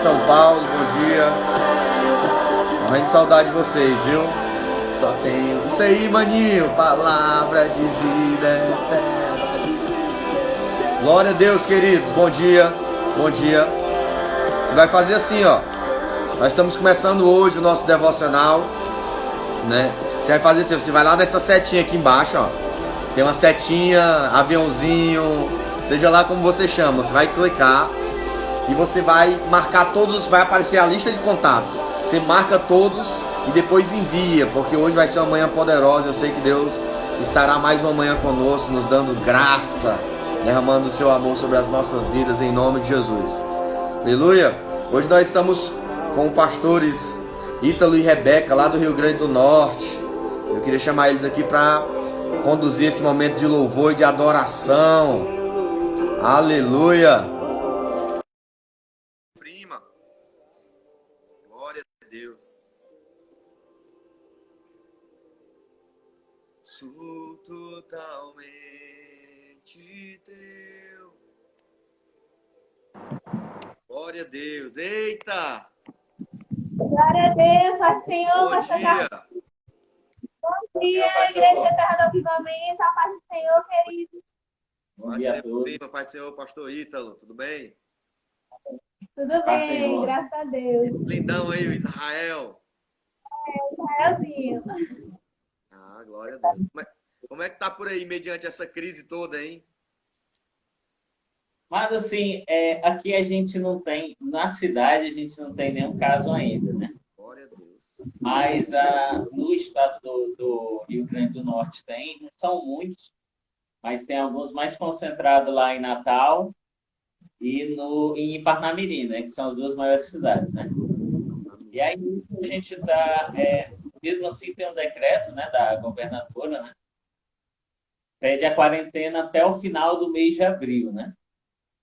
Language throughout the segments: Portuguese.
São Paulo, bom dia. Morrendo de saudade de vocês, viu? Só tenho isso aí, maninho. Palavra de vida eterna. Glória a Deus, queridos. Bom dia. Bom dia. Você vai fazer assim, ó. Nós estamos começando hoje o nosso devocional, né? Você vai fazer assim, você vai lá nessa setinha aqui embaixo, ó. Tem uma setinha, aviãozinho, seja lá como você chama. Você vai clicar e você vai marcar todos, vai aparecer a lista de contatos. Você marca todos e depois envia, porque hoje vai ser uma manhã poderosa. Eu sei que Deus estará mais uma manhã conosco, nos dando graça, derramando o seu amor sobre as nossas vidas, em nome de Jesus. Aleluia! Hoje nós estamos com pastores Ítalo e Rebeca, lá do Rio Grande do Norte. Eu queria chamar eles aqui para conduzir esse momento de louvor e de adoração. Aleluia! Prima, glória a Deus. Sou totalmente teu. Glória a Deus. Eita! Glória a Deus, Pai do Senhor. Bom dia. Bom dia, Igreja Terra do Avivamento. A paz do Senhor, querido. Bom dia a todos. Prima, Pai do Senhor, pastor Ítalo, tudo bem? Tudo bem, graças a Deus. Lindão aí, o Israel. Israelzinho. Ah, glória a Deus. Como é que tá por aí, mediante essa crise toda, hein? Mas assim, aqui a gente não tem, na cidade a gente não tem nenhum caso ainda, né? Glória a Deus. Mas no estado do Rio Grande do Norte tem, não são muitos, mas tem alguns mais concentrados lá em Natal e em Parnamirim, né? Que são as duas maiores cidades, né? E aí a gente está, mesmo assim tem um decreto, né, da governadora, né? Pede a quarentena até o final do mês de abril, né?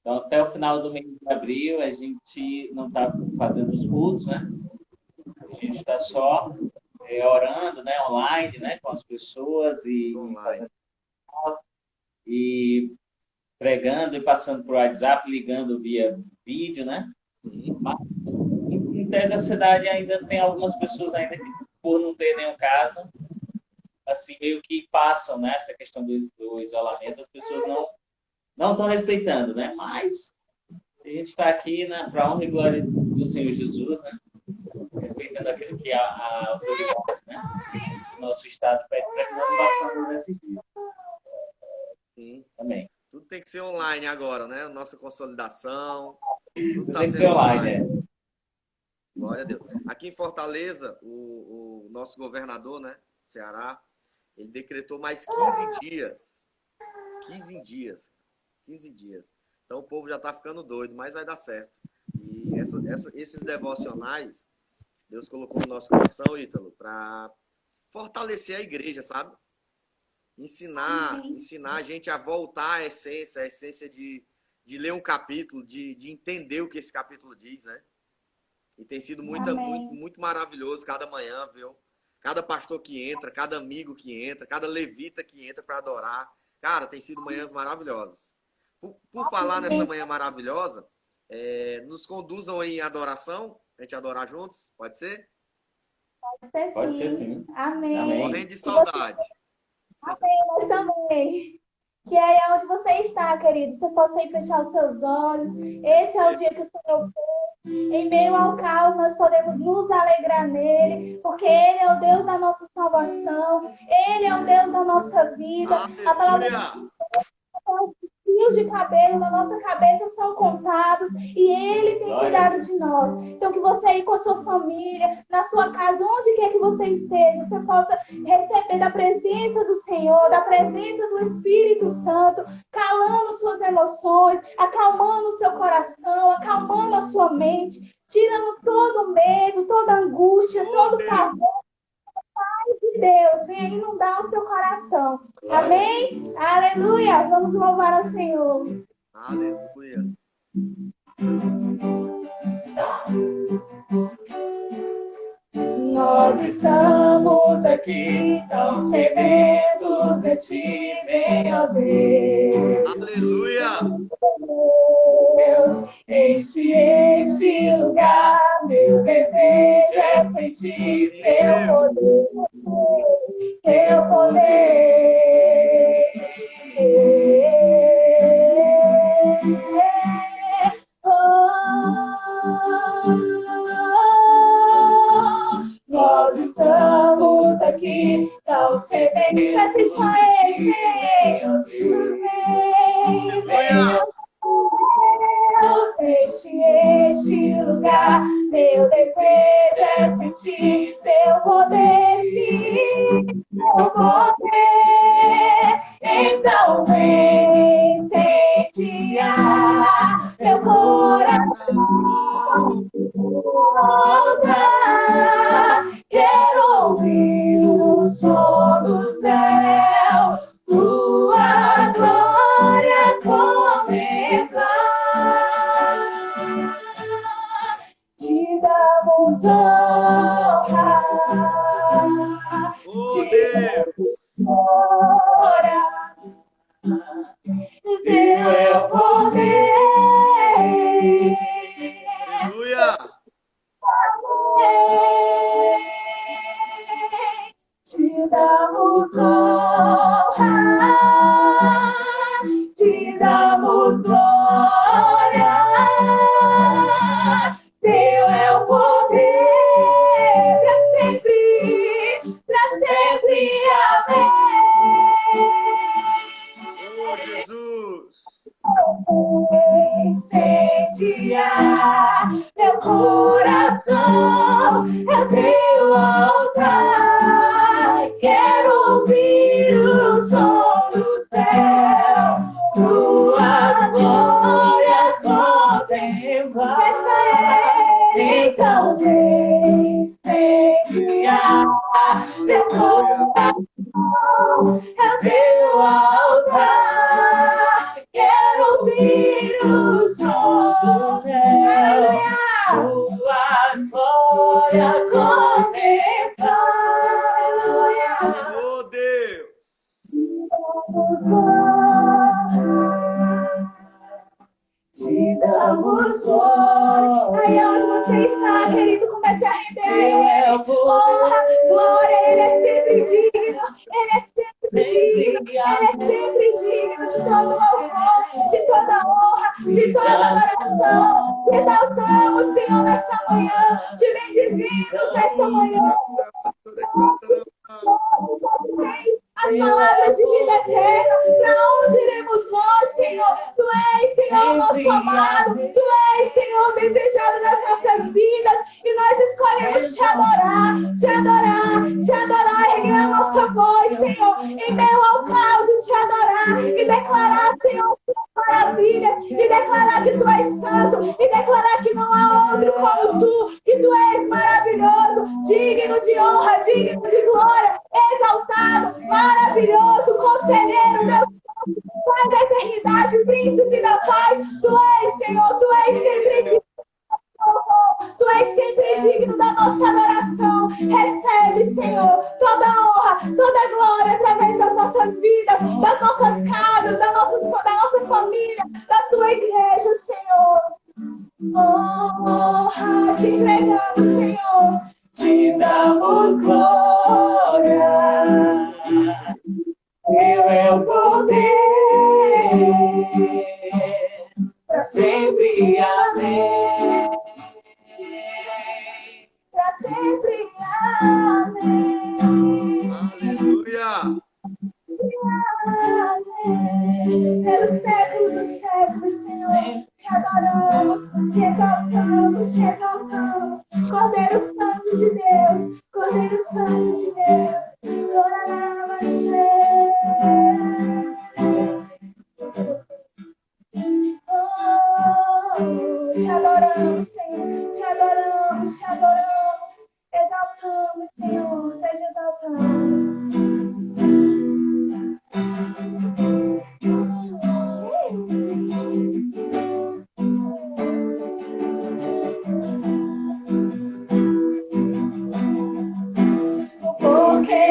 Então, até o final do mês de abril, a gente não está fazendo os cultos, né? A gente está só orando, né? Online, né? Com as pessoas e pregando e passando por WhatsApp, ligando via vídeo, né? Mas, em tese, a cidade ainda tem algumas pessoas ainda que, por não ter nenhum caso, assim, meio que passam, né? Essa questão do isolamento, as pessoas não estão respeitando, né? Mas a gente está aqui, né, para a honra e glória do Senhor Jesus, né? Respeitando aquilo que a autoridade, né, do nosso Estado pede para que nós façamos nesse dia. Sim. Também. Tudo tem que ser online agora, né? Nossa consolidação. Tudo tem que ser online, Glória a Deus. Aqui em Fortaleza, o nosso governador, né, Ceará, ele decretou mais 15 dias. 15 dias. 15 dias. Então o povo já está ficando doido, mas vai dar certo. E esses devocionais, Deus colocou no nosso coração, Ítalo, para fortalecer a igreja, sabe? Ensinar a gente a voltar à essência de ler um capítulo, de entender o que esse capítulo diz, né? E tem sido muito maravilhoso cada manhã, viu? Cada pastor que entra, cada amigo que entra, cada levita que entra para adorar. Cara, tem sido manhãs maravilhosas. Por falar nessa manhã maravilhosa, nos conduzam aí em adoração, a gente adorar juntos, pode ser? Pode ser sim. Amém. Morrendo de saudade. Amém, nós também. Que aí é onde você está, querido. Você possa ir fechar os seus olhos. Esse é o dia que o Senhor fez. Em meio ao caos, nós podemos nos alegrar nele, porque Ele é o Deus da nossa salvação. Ele é o Deus da nossa vida. Aleluia. A palavra fios de cabelo na nossa cabeça são contados e Ele tem cuidado de nós. Então, que você aí com a sua família, na sua casa, onde quer que você esteja, você possa receber da presença do Senhor, da presença do Espírito Santo, calando suas emoções, acalmando o seu coração, acalmando a sua mente, tirando todo o medo, toda a angústia, todo o pavor. De Deus, venha inundar o seu coração. Amém? Aleluia! Vamos louvar ao Senhor. Aleluia. Nós estamos aqui, tão sedentos de ti, vem, ó Deus. Aleluia. Deus, enche este lugar. teu poder. Nós estamos aqui, tão sedentes, peça só Ele. Vem, Deus, enche este lugar. Meu desejo é sentir teu poder, sim, teu poder. Então vem incendiar meu coração. Volta, quero ouvir o som do céu, tua glória contemplar. Te damos honra, Oh, te Deus! glória, teu é o poder. Aleluia! Te damos honra, te damos glória. Teu é o poder para sempre, amém. Oh, Jesus! Incendiar meu coração, é teu altar. Quero ouvir o som do céu, tua glória contemplar. Peça Ele, então vem incendiar meu coração, é teu altar. Quero ouvir o som do céu, tua glória contemplar. Aleluia. Oh, Deus! Te damos glória. Aí onde você está, querido, comece a render a Ele. Honra, glória, Ele é sempre digno. Ele é sempre digno. Ele é sempre digno de todo louvor, de toda honra, de toda adoração. Te exaltamos, Senhor, nessa manhã. Te bendizimos nessa manhã. As palavras de vida eterna, para onde iremos nós, Senhor? Tu és, Senhor, nosso amado, Tu és, Senhor, desejado nas nossas vidas, e nós escolhemos te adorar, te adorar, te adorar, erguer a nossa voz, Senhor, em meio ao caos, te adorar e declarar, Senhor, maravilhas, e declarar que Tu és santo, e declarar que não há outro como Tu, que Tu és maravilhoso, digno de honra, digno de glória, exaltado, maravilhoso, conselheiro, Deus, Pai da eternidade, príncipe da paz. Tu és, Senhor, Tu és sempre digno. Tu és sempre digno da nossa adoração. Recebe, Senhor, toda honra, toda glória através das nossas vidas, das nossas casas, da nossa família, da Tua igreja, Senhor. Honra te entregamos, Senhor. Te damos glória. Teu é o poder para sempre, amém. Para sempre, amém. Aleluia! Amém. Pelo século dos séculos, Senhor, te adoramos, te exaltamos, te exaltamos. Cordeiro Santo de Deus, Cordeiro Santo de Deus. Te adoramos, Senhor, te adoramos, te adoramos, exaltamos, Senhor, seja exaltado. Porque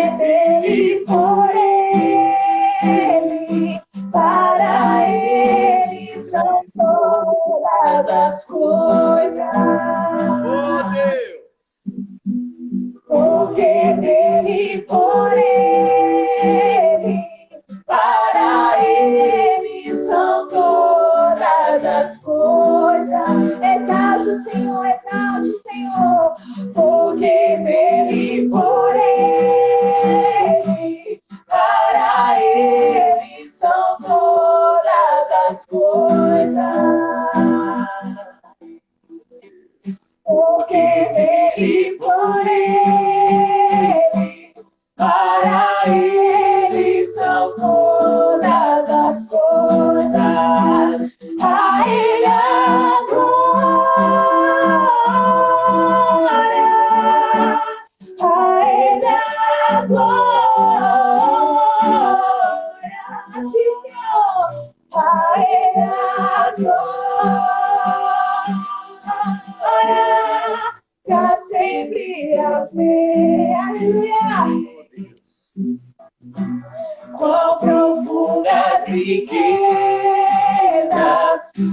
Quão profundas riquezas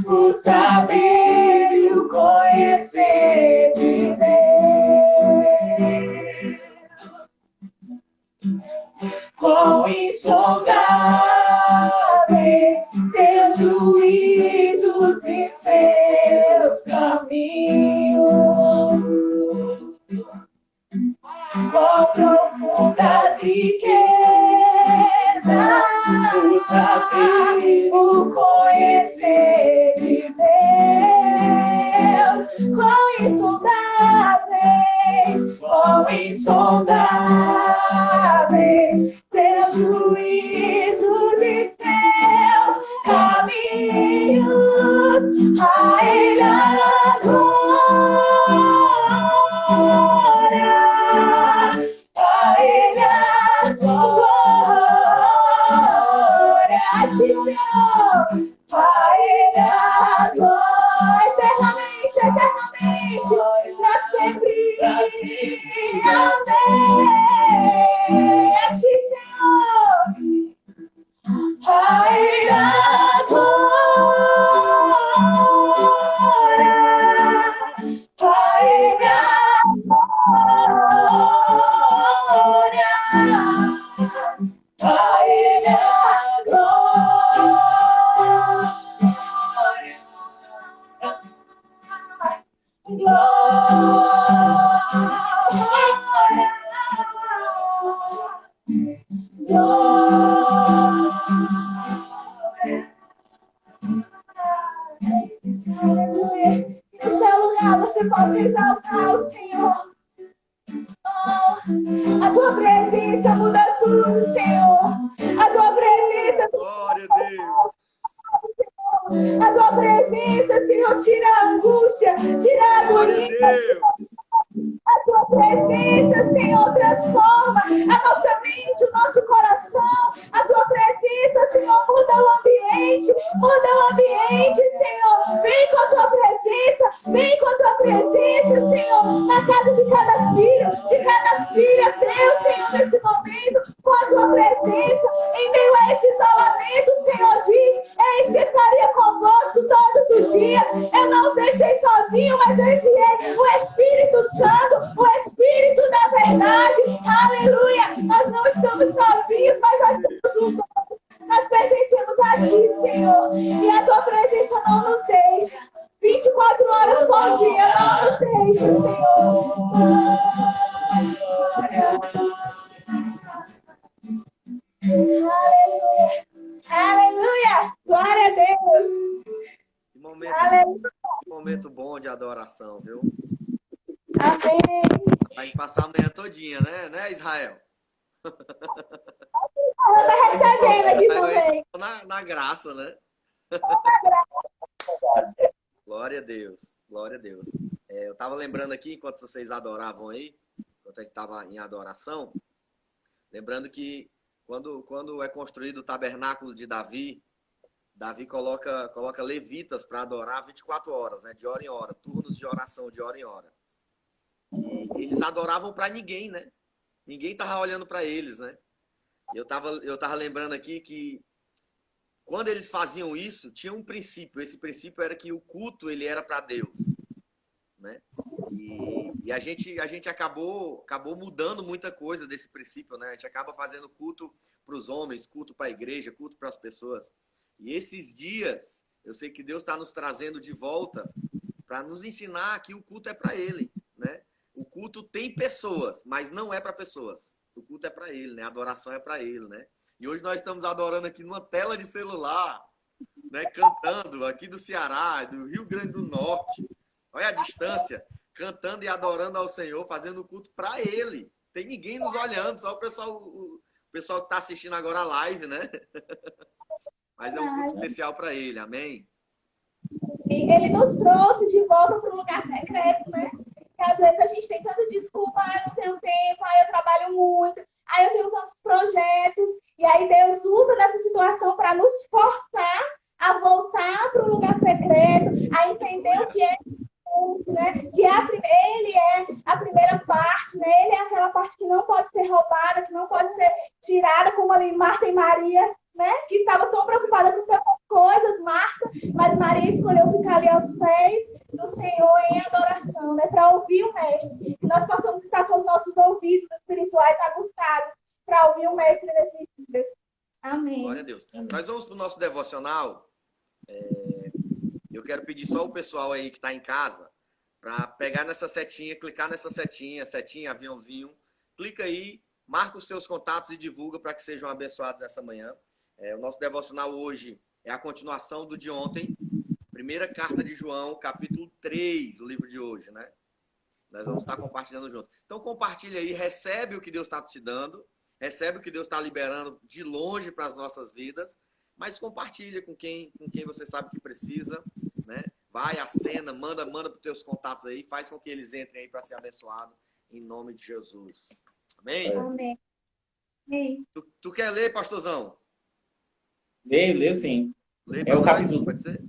o saber e o conhecer de Deus. Quão insondáveis seus juízos e seus caminhos. Quão profundas riquezas o saber, o conhecer de Deus. Quão insondáveis seus juízos e seus caminhos. A Ele a glória, a Ele a glória, Senhor, a Ele a glória, eternamente, eternamente, pra sempre. Amém. A Ti, Senhor, a Ele a glória, a Ele a glória, a Ele a Aleluia. No seu lugar você pode exaltar o Senhor. Oh, a tua presença muda tudo, Senhor. A tua presença. Glória a Deus. A tua presença, Senhor, tira a angústia, tira a agonia. A tua presença, Senhor, transforma a nossa mente, o nosso coração. A tua presença, Senhor, muda o ambiente, Senhor. Vem com a tua presença, Senhor, na casa de cada filho, de cada filha, Deus, Senhor, nesse momento, com a tua presença, em meio a esse isolamento, Senhor, diz, eis que estaria convosco todos os dias. Eu não os deixei sozinho, mas eu enviei o Espírito Santo, o Espírito da verdade. Aleluia! Nós não estamos sozinhos, mas nós estamos juntos. Nós pertencemos a Ti, Senhor. E a Tua presença não nos deixa. 24 horas por dia, não nos deixa, Senhor. Aleluia! Aleluia! Glória a Deus! Que momento bom de adoração, viu? Amém! Vai passar a manhã todinha, né, Israel? Ela tá recebendo aqui também. Na graça, né? Glória a Deus, glória a Deus. Eu estava lembrando aqui, enquanto vocês adoravam aí, enquanto a gente estava em adoração, lembrando que quando é construído o tabernáculo de Davi, Davi coloca levitas para adorar 24 horas, né? De hora em hora, turnos de oração de hora em hora. E eles adoravam para ninguém, né? Ninguém tava olhando para eles, né? E eu tava lembrando aqui que quando eles faziam isso, tinha um princípio. Esse princípio era que o culto ele era para Deus, né? E a gente acabou mudando muita coisa desse princípio, né? A gente acaba fazendo culto para os homens, culto para a igreja, culto para as pessoas. E esses dias, eu sei que Deus está nos trazendo de volta para nos ensinar que o culto é para Ele, né? O culto tem pessoas, mas não é para pessoas. O culto é para Ele, né? A adoração é para Ele, né? E hoje nós estamos adorando aqui numa tela de celular, né? Cantando aqui do Ceará, do Rio Grande do Norte. Olha a distância. Cantando e adorando ao Senhor, fazendo o culto para Ele. Tem ninguém nos olhando, só o pessoal que está assistindo agora a live, né? Mas é um culto especial para Ele, amém? Ele nos trouxe de volta para um lugar secreto, né? Que às vezes a gente tem tanta desculpa, eu não tenho tempo, eu trabalho muito, eu tenho tantos projetos. E aí Deus usa dessa situação para nos forçar a voltar para um lugar secreto, a entender o que é né? Que ele é a primeira parte, né? Ele é aquela parte que não pode ser roubada, que não pode ser tirada, como ali Marta e Maria, né? Que estava tão preocupada com tantas coisas, Marta, mas Maria escolheu ficar ali aos pés do Senhor em adoração, né? Para ouvir o Mestre. Que nós possamos estar com os nossos ouvidos espirituais aguçados para ouvir o Mestre nesses dias. Amém. Glória a Deus. Nós vamos para o nosso devocional. Eu quero pedir só o pessoal aí que está em casa para pegar nessa setinha, clicar nessa setinha, aviãozinho. Clica aí, marca os seus contatos e divulga para que sejam abençoados essa manhã. O nosso devocional hoje é a continuação do de ontem. Primeira carta de João, capítulo 3, o livro de hoje, né? Nós vamos estar compartilhando junto. Então compartilha aí, recebe o que Deus está te dando, recebe o que Deus está liberando de longe para as nossas vidas, mas compartilha com quem você sabe que precisa, né? Vai, acena, manda para os teus contatos aí, faz com que eles entrem aí para ser abençoados, em nome de Jesus. Amém? Amém. Amém. Tu quer ler, pastorzão? Leio sim. Lê É o nós, capítulo. pode ser?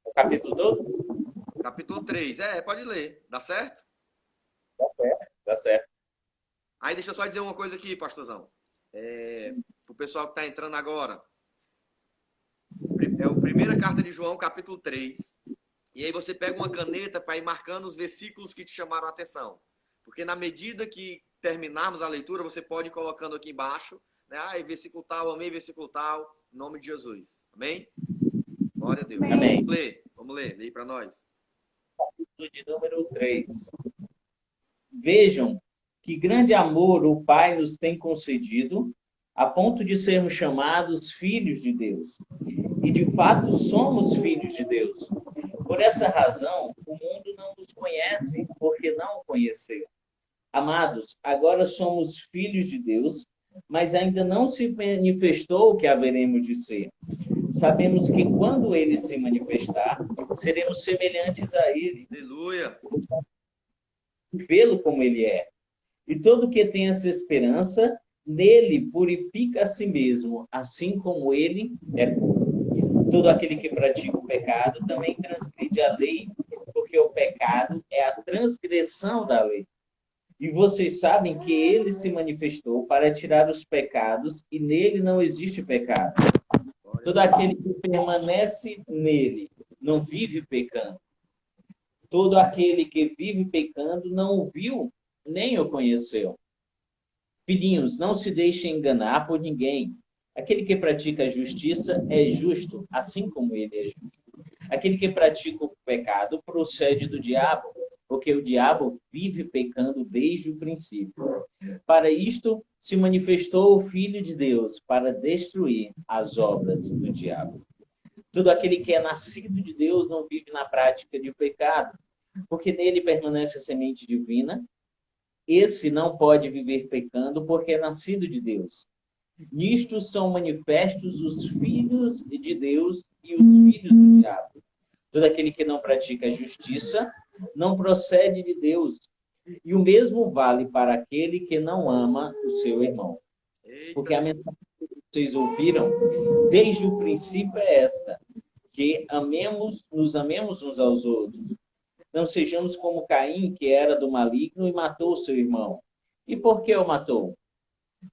O capítulo todo? Capítulo 3. Pode ler. Dá certo? Tá certo. Aí deixa eu só dizer uma coisa aqui, pastorzão. Pro pessoal que está entrando agora. É a primeira carta de João, capítulo 3. E aí você pega uma caneta para ir marcando os versículos que te chamaram a atenção. Porque na medida que terminarmos a leitura, você pode ir colocando aqui embaixo, né? Versículo tal, amém, versículo tal, em nome de Jesus. Amém? Glória a Deus. Amém. Vamos ler. Lê para nós. Capítulo de número 3. Vejam que grande amor o Pai nos tem concedido, a ponto de sermos chamados filhos de Deus. E de fato somos filhos de Deus. Por essa razão, o mundo não nos conhece, porque não o conheceu. Amados, agora somos filhos de Deus, mas ainda não se manifestou o que haveremos de ser. Sabemos que quando ele se manifestar, seremos semelhantes a ele. Aleluia. Vê-lo como ele é. E todo que tem essa esperança, nele purifica a si mesmo, assim como ele é puro. Todo aquele que pratica o pecado também transgride a lei, porque o pecado é a transgressão da lei. E vocês sabem que ele se manifestou para tirar os pecados, e nele não existe pecado. Todo aquele que permanece nele não vive pecando. Todo aquele que vive pecando não o viu, nem o conheceu. Filhinhos, não se deixem enganar por ninguém. Aquele que pratica a justiça é justo, assim como ele é justo. Aquele que pratica o pecado procede do diabo, porque o diabo vive pecando desde o princípio. Para isto se manifestou o Filho de Deus, para destruir as obras do diabo. Todo aquele que é nascido de Deus não vive na prática de pecado, porque nele permanece a semente divina. Esse não pode viver pecando, porque é nascido de Deus. Nisto são manifestos os filhos de Deus e os filhos do diabo. Todo aquele que não pratica a justiça não procede de Deus. E o mesmo vale para aquele que não ama o seu irmão. Porque a mensagem que vocês ouviram desde o princípio é esta: que nos amemos uns aos outros. Não sejamos como Caim, que era do maligno e matou o seu irmão. E por que o matou?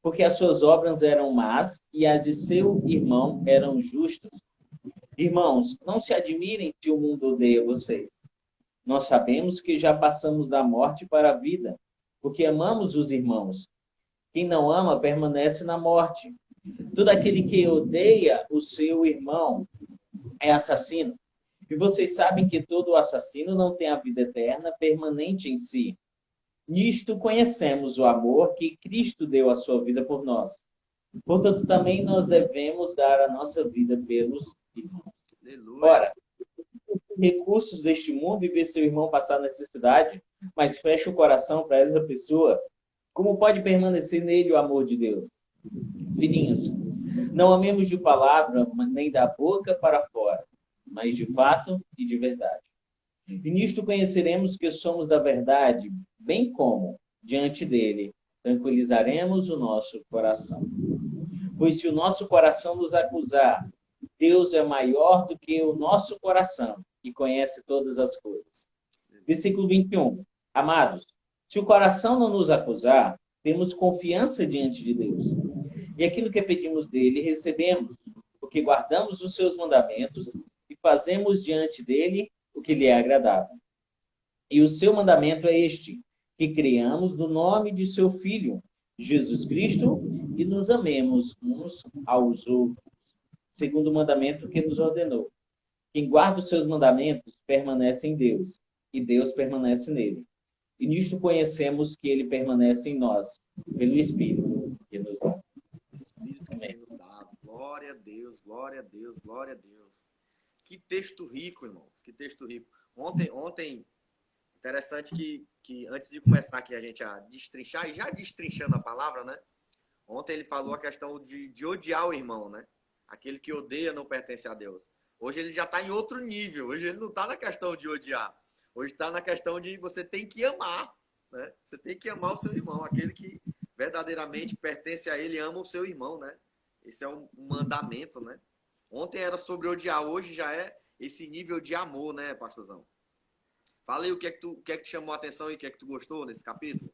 Porque as suas obras eram más e as de seu irmão eram justas. Irmãos, não se admirem se o mundo odeia vocês. Nós sabemos que já passamos da morte para a vida, porque amamos os irmãos. Quem não ama permanece na morte. Todo aquele que odeia o seu irmão é assassino. E vocês sabem que todo assassino não tem a vida eterna permanente em si. Nisto conhecemos o amor que Cristo deu a sua vida por nós. Portanto, também nós devemos dar a nossa vida pelos irmãos. Aleluia. Ora, recursos deste mundo e ver seu irmão passar necessidade, mas fecha o coração para essa pessoa, como pode permanecer nele o amor de Deus? Filhinhos, não amemos de palavra, nem da boca para fora, mas de fato e de verdade. E nisto conheceremos que somos da verdade, bem como, diante dele, tranquilizaremos o nosso coração. Pois se o nosso coração nos acusar, Deus é maior do que o nosso coração e conhece todas as coisas. Versículo 21. Amados, se o coração não nos acusar, temos confiança diante de Deus. E aquilo que pedimos dele, recebemos, porque guardamos os seus mandamentos e fazemos diante dele o que lhe é agradável. E o seu mandamento é este, que criamos no nome de seu Filho, Jesus Cristo, e nos amemos uns aos outros, segundo o mandamento que nos ordenou. Quem guarda os seus mandamentos permanece em Deus, e Deus permanece nele. E nisto conhecemos que ele permanece em nós, pelo Espírito que nos dá. Espírito que tem nos dado. Glória a Deus, glória a Deus, glória a Deus. Que texto rico, irmãos, que texto rico. Ontem interessante que antes de começar aqui a gente a destrinchar, e já destrinchando a palavra, né? Ontem ele falou a questão de odiar o irmão, né? Aquele que odeia não pertence a Deus. Hoje ele já está em outro nível. Hoje ele não está na questão de odiar. Hoje está na questão de você tem que amar, né? Você tem que amar o seu irmão. Aquele que verdadeiramente pertence a ele ama o seu irmão, né? Esse é um mandamento, né? Ontem era sobre odiar. Hoje já é esse nível de amor, né, pastorzão? Fala aí o que é que te chamou a atenção e o que é que tu gostou nesse capítulo.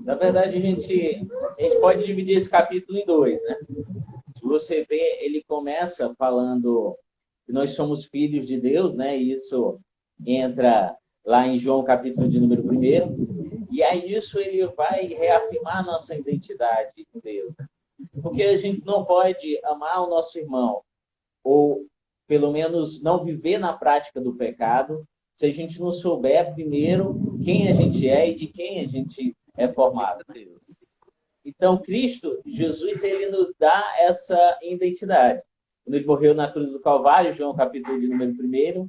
Na verdade, a gente pode dividir esse capítulo em dois, né? Se você vê, ele começa falando que nós somos filhos de Deus, né? Isso entra lá em João, capítulo de número 1. E aí isso ele vai reafirmar a nossa identidade em Deus, né? Porque a gente não pode amar o nosso irmão, ou pelo menos não viver na prática do pecado, se a gente não souber primeiro quem a gente é e de quem a gente é formado. Então, Cristo, Jesus, ele nos dá essa identidade. Quando ele morreu na cruz do Calvário, João capítulo de número 1,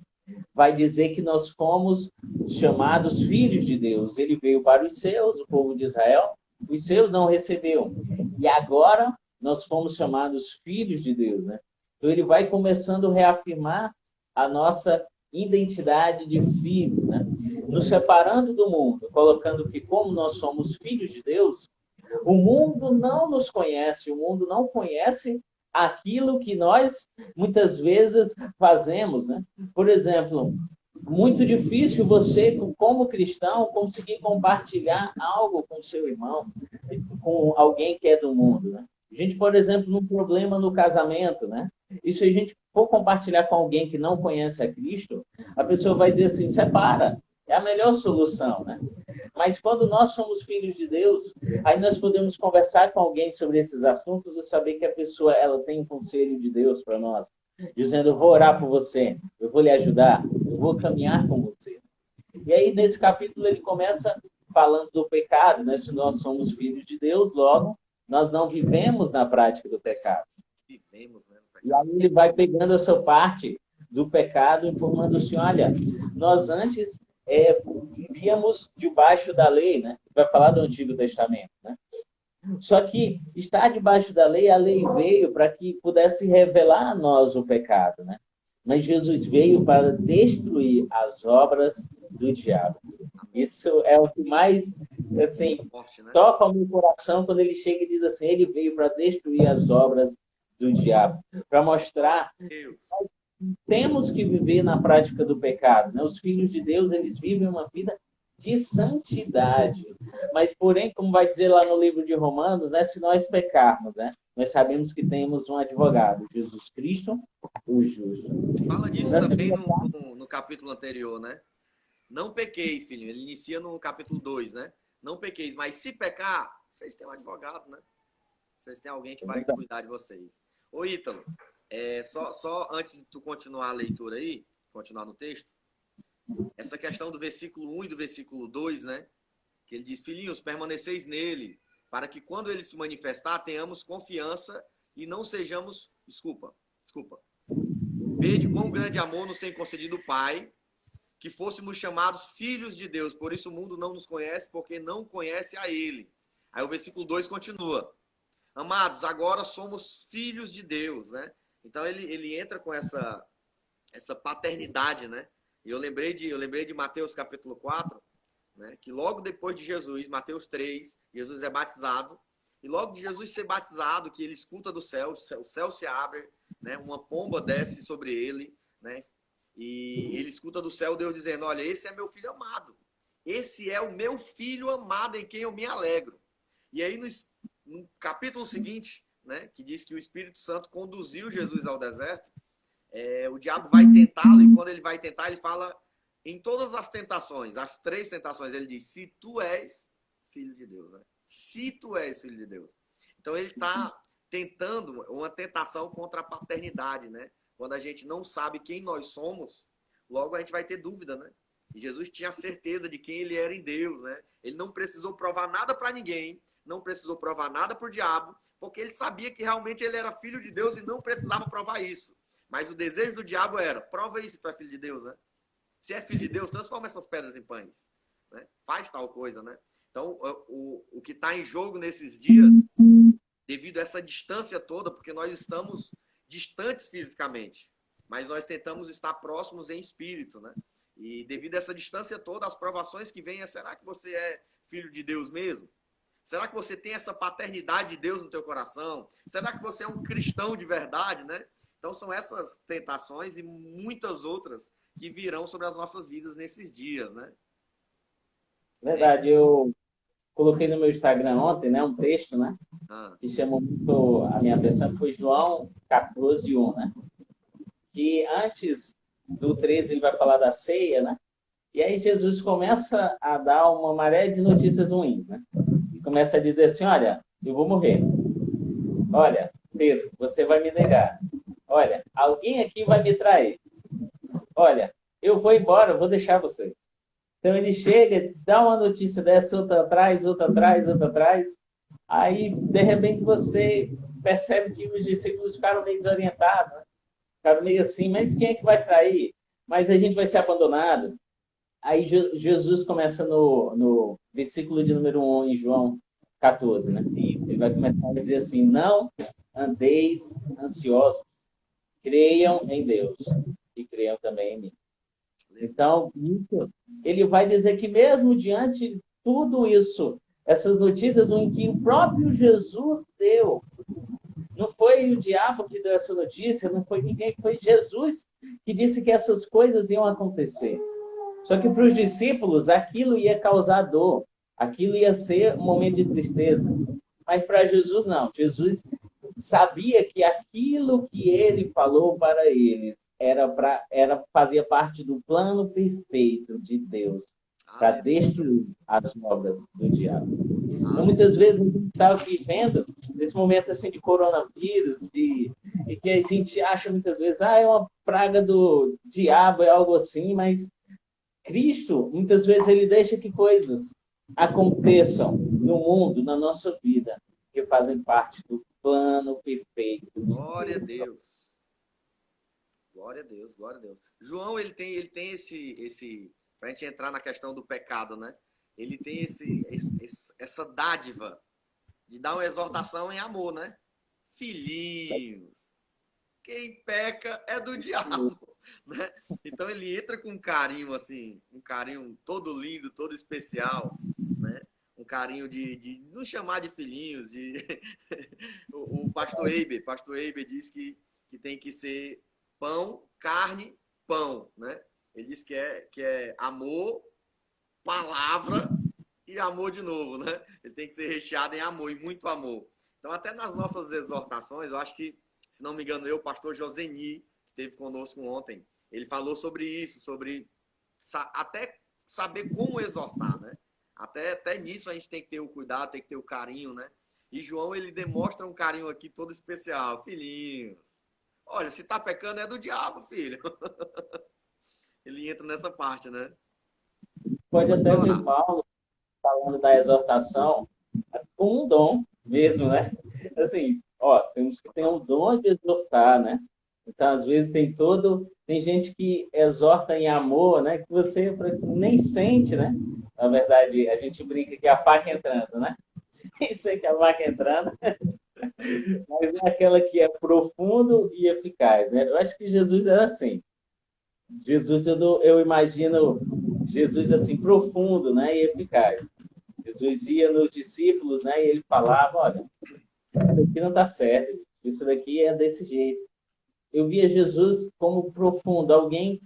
vai dizer que nós fomos chamados filhos de Deus. Ele veio para os seus, o povo de Israel, os seus não recebeu. E agora nós fomos chamados filhos de Deus, né? Então ele vai começando a reafirmar a nossa identidade de filhos, né? Nos separando do mundo, colocando que como nós somos filhos de Deus, o mundo não nos conhece, o mundo não conhece aquilo que nós muitas vezes fazemos, né? Por exemplo, muito difícil você, como cristão, conseguir compartilhar algo com seu irmão, com alguém que é do mundo, né? A gente, por exemplo, num problema no casamento, né? E se a gente for compartilhar com alguém que não conhece a Cristo, a pessoa vai dizer assim, separa, é a melhor solução, né? Mas quando nós somos filhos de Deus, aí nós podemos conversar com alguém sobre esses assuntos e saber que a pessoa ela tem um conselho de Deus para nós, dizendo, eu vou orar por você, eu vou lhe ajudar, eu vou caminhar com você. E aí, nesse capítulo, ele começa falando do pecado, né? Se nós somos filhos de Deus, logo, nós não vivemos na prática do pecado. Vivemos, né? E aí ele vai pegando essa parte do pecado, informando assim, olha, nós antes vivíamos debaixo da lei, né? Vai falar do Antigo Testamento, né? Só que estar debaixo da lei, a lei veio para que pudesse revelar a nós o pecado, né? Mas Jesus veio para destruir as obras do diabo. Isso é o que mais, assim, toca o meu coração quando ele chega e diz assim, ele veio para destruir as obras do diabo, para mostrar que temos que viver na prática do pecado, né? Os filhos de Deus, eles vivem uma vida de santidade, mas porém, como vai dizer lá no livro de Romanos, né, se nós pecarmos, né, nós sabemos que temos um advogado, Jesus Cristo, o justo. Fala disso também no capítulo anterior, né? Não pequeis, filhinho. Ele inicia no capítulo 2, né? Não pequeis, mas se pecar, vocês têm um advogado, né? Vocês têm alguém que vai cuidar de vocês. Ô, Ítalo, só antes de tu continuar a leitura aí, continuar no texto, essa questão do versículo 1 e do versículo 2, né? Que ele diz, filhinhos, permaneceis nele, para que quando ele se manifestar, tenhamos confiança e não sejamos... Desculpa. Vede quão grande amor nos tem concedido o Pai, que fôssemos chamados filhos de Deus. Por isso o mundo não nos conhece, porque não conhece a ele. Aí o versículo 2 continua. Amados, agora somos filhos de Deus, né? Então ele entra com essa paternidade, né? E eu lembrei de Mateus capítulo 4, né? Que logo depois de Jesus, Mateus 3, Jesus é batizado. E logo de Jesus ser batizado, que ele escuta do céu, o céu se abre, né? Uma pomba desce sobre ele, né? E ele escuta do céu Deus dizendo, olha, esse é meu filho amado. Esse é o meu filho amado em quem eu me alegro. E aí no capítulo seguinte, né, que diz que o Espírito Santo conduziu Jesus ao deserto, o diabo vai tentá-lo, e quando ele vai tentar, ele fala em todas as tentações, as 3 tentações, ele diz, se tu és filho de Deus, né? Se tu és filho de Deus. Então ele está tentando uma tentação contra a paternidade, né? Quando a gente não sabe quem nós somos, logo a gente vai ter dúvida, né? E Jesus tinha certeza de quem ele era em Deus, né? Ele não precisou provar nada para ninguém, não precisou provar nada para o diabo, porque ele sabia que realmente ele era filho de Deus e não precisava provar isso. Mas o desejo do diabo era, prova isso se tu é filho de Deus, né? Se é filho de Deus, transforma essas pedras em pães, né? Faz tal coisa, né? Então, o que está em jogo nesses dias, devido a essa distância toda, porque nós estamos distantes fisicamente, mas nós tentamos estar próximos em espírito, né? E devido a essa distância toda, as provações que vêm será que você é filho de Deus mesmo? Será que você tem essa paternidade de Deus no teu coração? Será que você é um cristão de verdade, né? Então são essas tentações e muitas outras que virão sobre as nossas vidas nesses dias, né? Verdade, eu coloquei no meu Instagram ontem, né, um texto, né, que chamou muito a minha atenção, foi João 14:1, né? Que antes do 13 ele vai falar da ceia, né? E aí Jesus começa a dar uma maré de notícias ruins, né? E começa a dizer assim, olha, eu vou morrer. Olha, Pedro, você vai me negar. Olha, alguém aqui vai me trair. Olha, eu vou embora, eu vou deixar vocês. Então ele chega, dá uma notícia dessa, outra atrás, outra atrás, outra atrás. Aí, de repente, você percebe que os discípulos ficaram meio desorientados, né? Ficaram meio assim, mas quem é que vai trair? Mas a gente vai ser abandonado. Aí Jesus começa no versículo de número 1 em João 14, né? E ele vai começar a dizer assim, não andeis ansiosos, creiam em Deus e creiam também em mim. Então, ele vai dizer que mesmo diante de tudo isso, essas notícias em que o próprio Jesus deu, não foi o diabo que deu essa notícia, não foi ninguém, foi Jesus que disse que essas coisas iam acontecer. Só que para os discípulos, aquilo ia causar dor, aquilo ia ser um momento de tristeza. Mas para Jesus, não. Jesus sabia que aquilo que ele falou para eles fazia parte do plano perfeito de Deus para destruir as obras do diabo. Então, muitas vezes a gente está vivendo nesse momento assim de coronavírus e que a gente acha muitas vezes é uma praga do diabo, é algo assim, mas Cristo, muitas vezes, ele deixa que coisas aconteçam no mundo, na nossa vida, que fazem parte do plano perfeito. Glória a Deus. Glória a Deus, glória a Deus. João, ele tem esse para a gente entrar na questão do pecado, né? Ele tem essa dádiva de dar uma exortação em amor, né? Filhinhos, quem peca é do diabo, né? Então ele entra com um carinho assim, um carinho todo lindo, todo especial, né? Um carinho de nos chamar de filhinhos, o pastor Eiber diz que tem que ser pão, carne, pão, né? Ele diz que é amor, palavra e amor de novo, né? Ele tem que ser recheado em amor, e muito amor. Então, até nas nossas exortações, eu acho que, se não me engano, o pastor Joseni, que esteve conosco ontem, ele falou sobre isso, sobre até saber como exortar, né? Até nisso a gente tem que ter o cuidado, tem que ter o carinho, né? E João, ele demonstra um carinho aqui todo especial. Filhinhos, olha, se tá pecando é do diabo, filho. Ele entra nessa parte, né? Pode até ver Paulo falando da exortação com um dom mesmo, né? Assim, temos que ter um dom de exortar, né? Então, às vezes, tem gente que exorta em amor, né? Que você nem sente, né? Na verdade, a gente brinca que é a faca entrando, né? Isso é que é a faca entrando. Mas é aquela que é profundo e eficaz, né? Eu acho que Jesus era assim. Jesus, eu imagino Jesus assim, profundo, né? E eficaz. Jesus ia nos discípulos, né? E ele falava, olha, isso daqui não está certo, isso daqui é desse jeito. Eu via Jesus como profundo, alguém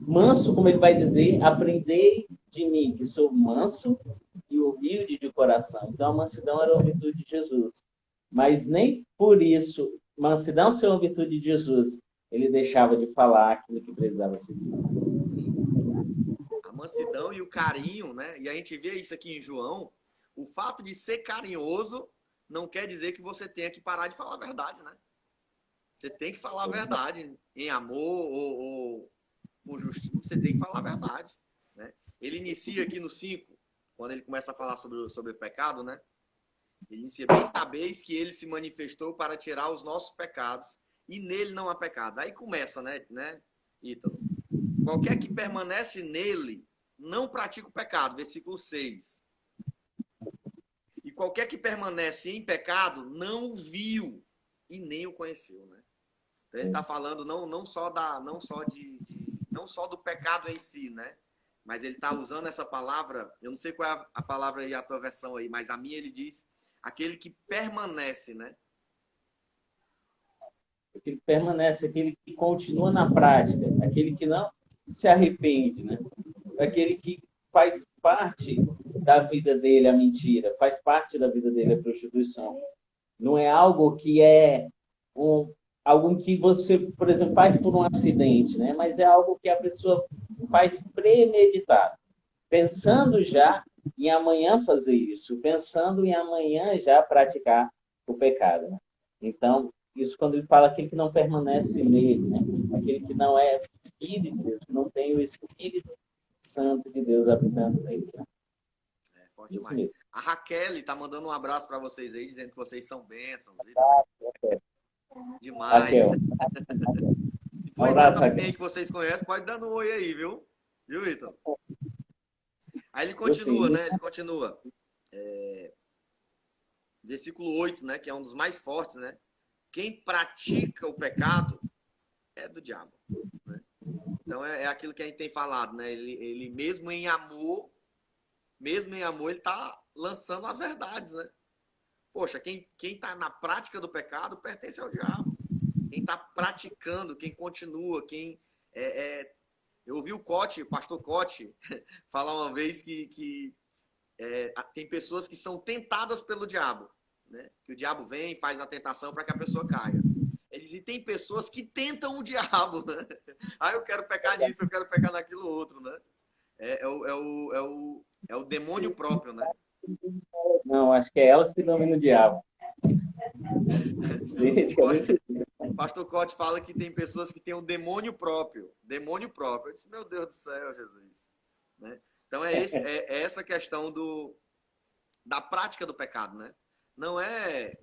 manso, como ele vai dizer, aprendei de mim, que sou manso e humilde de coração. Então, a mansidão era uma virtude de Jesus. Mas nem por isso, mansidão ser uma virtude de Jesus, ele deixava de falar aquilo que precisava ser dito. A mansidão e o carinho, né? E a gente vê isso aqui em João. O fato de ser carinhoso não quer dizer que você tenha que parar de falar a verdade, né? Você tem que falar a verdade em amor ou com justiça. Você tem que falar a verdade, né? Ele inicia aqui no 5, quando ele começa a falar sobre o pecado, né? Ele inicia: bem sabeis que ele se manifestou para tirar os nossos pecados e nele não há pecado. Aí começa, né, Ítalo? Qualquer que permanece nele não pratica o pecado, versículo 6. E qualquer que permanece em pecado não o viu e nem o conheceu, né? Então ele está falando não só do pecado em si, né? Mas ele está usando essa palavra, eu não sei qual é a palavra aí, a tua versão aí, mas a minha ele diz aquele que permanece, né? Aquele que permanece, aquele que continua na prática, aquele que não se arrepende, né? Aquele que faz parte da vida dele a mentira, faz parte da vida dele a prostituição. Não é algo que é algo que você, por exemplo, faz por um acidente, né? Mas é algo que a pessoa faz premeditado, pensando já em amanhã fazer isso, pensando em amanhã já praticar o pecado, né? Então, isso quando ele fala aquele que não permanece nele, né? Aquele que não é filho de Deus, que não tem o Espírito Santo de Deus habitando nele. Né? Forte demais. A Raquel está mandando um abraço para vocês aí, dizendo que vocês são bênçãos. Demais. Raquel. Se for alguém que vocês conhecem, pode dar um oi aí, viu? Viu, Vitor? Aí ele continua, né? Ele continua. Versículo 8, né? Que é um dos mais fortes, né? Quem pratica o pecado é do diabo. Né? Então é aquilo que a gente tem falado, né? Ele mesmo em amor, ele está lançando as verdades, né? Poxa, quem está na prática do pecado pertence ao diabo. Quem está praticando, quem continua, Eu ouvi o pastor Cote, falar uma vez que tem pessoas que são tentadas pelo diabo, né? Que o diabo vem e faz a tentação para que a pessoa caia. Ele diz, e tem pessoas que tentam o diabo, né? Eu quero pecar nisso, eu quero pecar naquilo outro, né? É o demônio próprio, né? Não, acho que é elas que dominam o diabo. O pastor Cote fala que tem pessoas que têm um demônio próprio. Demônio próprio. Eu disse, meu Deus do céu, Jesus. Né? Então é essa questão da prática do pecado, né? Não é...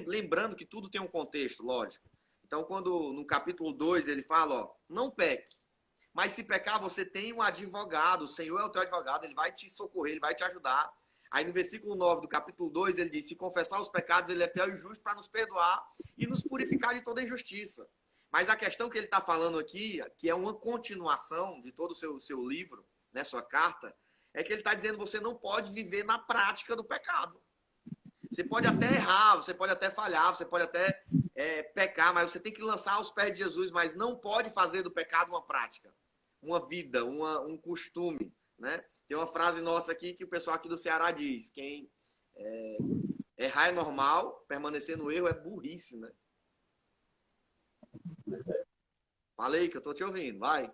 Lembrando que tudo tem um contexto, lógico. Então, quando no capítulo 2 ele fala, ó, não peque. Mas se pecar, você tem um advogado. O Senhor é o teu advogado, ele vai te socorrer, ele vai te ajudar. Aí no versículo 9 do capítulo 2, ele diz, se confessar os pecados, ele é fiel e justo para nos perdoar e nos purificar de toda injustiça. Mas a questão que ele está falando aqui, que é uma continuação de todo o seu livro, né, sua carta, é que ele está dizendo que você não pode viver na prática do pecado. Você pode até errar, você pode até falhar, você pode até pecar, mas você tem que lançar aos pés de Jesus, mas não pode fazer do pecado uma prática, uma vida, um costume, né? Tem uma frase nossa aqui que o pessoal aqui do Ceará diz, quem errar é normal, permanecer no erro é burrice, né? Falei que eu tô te ouvindo, vai.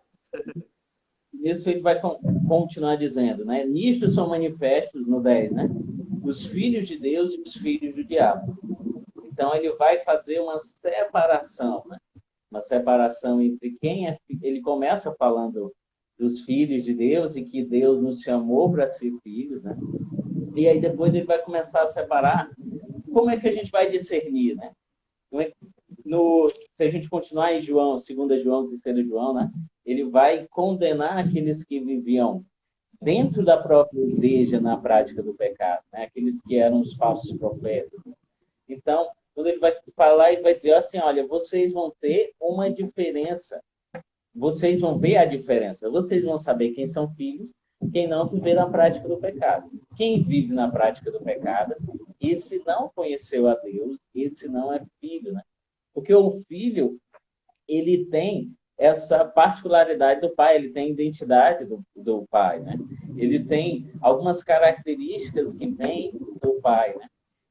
Isso ele vai continuar dizendo, né? Nisto são manifestos, no 10, né? Os filhos de Deus e os filhos do diabo. Então ele vai fazer uma separação, né? Uma separação entre quem é... Ele começa falando dos filhos de Deus e que Deus nos chamou para ser filhos, né? E aí depois ele vai começar a separar como é que a gente vai discernir, né? Se a gente continuar em João, 2 João, 3 João, né? Ele vai condenar aqueles que viviam dentro da própria igreja na prática do pecado, né? Aqueles que eram os falsos profetas. Então, quando ele vai falar, ele vai dizer assim, olha, vocês vão ter uma diferença. Vocês vão ver a diferença. Vocês vão saber quem são filhos, quem não vive na prática do pecado. Quem vive na prática do pecado, esse não conheceu a Deus, esse não é filho, né? Porque o filho, ele tem essa particularidade do pai, ele tem a identidade do pai, né? Ele tem algumas características que vêm do pai, né?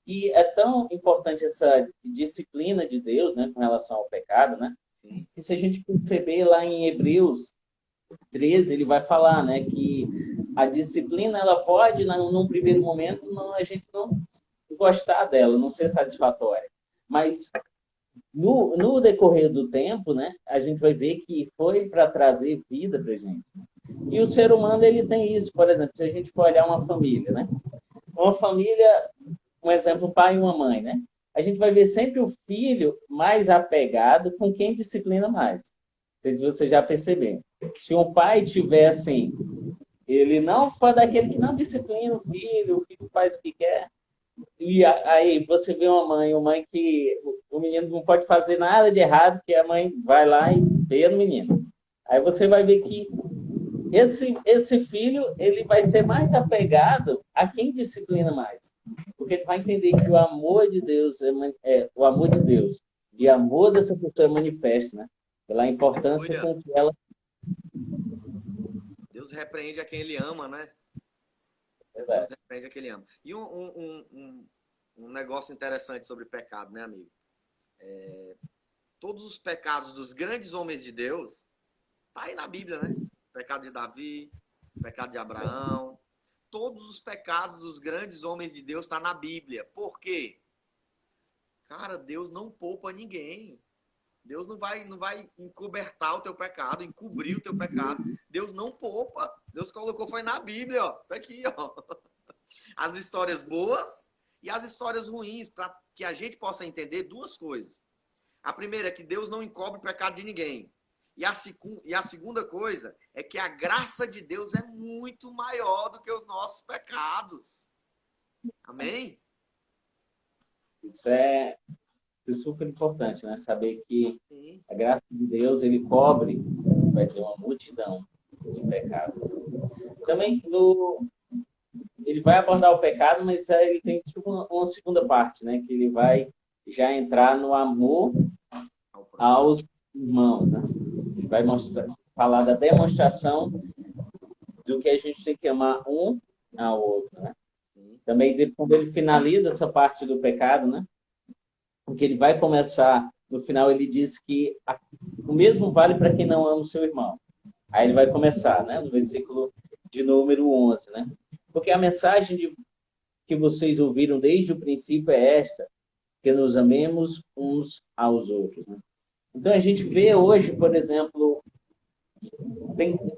E é tão importante essa disciplina de Deus, né, com relação ao pecado, né? Que se a gente perceber lá em Hebreus 13, ele vai falar, né, que a disciplina, ela pode, num primeiro momento, a gente não gostar dela, não ser satisfatória. Mas no decorrer do tempo, né, a gente vai ver que foi para trazer vida para a gente. E o ser humano, ele tem isso. Por exemplo, se a gente for olhar uma família, né? Uma família, um exemplo, um pai e uma mãe, né? A gente vai ver sempre o filho mais apegado com quem disciplina mais. Não sei se você já percebeu. Se um pai tiver assim, ele não for daquele que não disciplina o filho faz o que quer. E aí você vê uma mãe que o menino não pode fazer nada de errado, que a mãe vai lá e vê no menino. Aí você vai ver que esse filho, ele vai ser mais apegado a quem disciplina mais. Porque ele vai entender que o amor de Deus o amor de Deus e o amor dessa pessoa é manifesto, né? Pela importância com que ela... Deus repreende a quem ele ama, né? Verdade. Deus repreende a quem ele ama. E um negócio interessante sobre pecado, né, amigo? Todos os pecados dos grandes homens de Deus tá aí na Bíblia, né? O pecado de Davi, o pecado de Abraão. Todos os pecados dos grandes homens de Deus tá na Bíblia. Por quê? Cara, Deus não poupa ninguém. Deus não vai encobertar o teu pecado, encobrir o teu pecado. Deus não poupa. Deus colocou, foi na Bíblia, ó. Tá aqui, ó. As histórias boas e as histórias ruins, para que a gente possa entender duas coisas. A primeira é que Deus não encobre o pecado de ninguém. E a segunda coisa é que a graça de Deus é muito maior do que os nossos pecados. Amém? Isso é super importante, né? Saber que a graça de Deus, ele cobre, vai ter uma multidão de pecados. Também ele vai abordar o pecado, mas ele tem tipo uma segunda parte, né? Que ele vai já entrar no amor aos irmãos, né? Ele vai falar da demonstração do que a gente tem que amar um ao outro, né? Também, quando ele finaliza essa parte do pecado, né? Porque ele vai começar, no final ele diz que o mesmo vale para quem não ama o seu irmão. Aí ele vai começar, né? No versículo de número 11, né? Porque a mensagem que vocês ouviram desde o princípio é esta, que nos amemos uns aos outros, né? Então a gente vê hoje, por exemplo,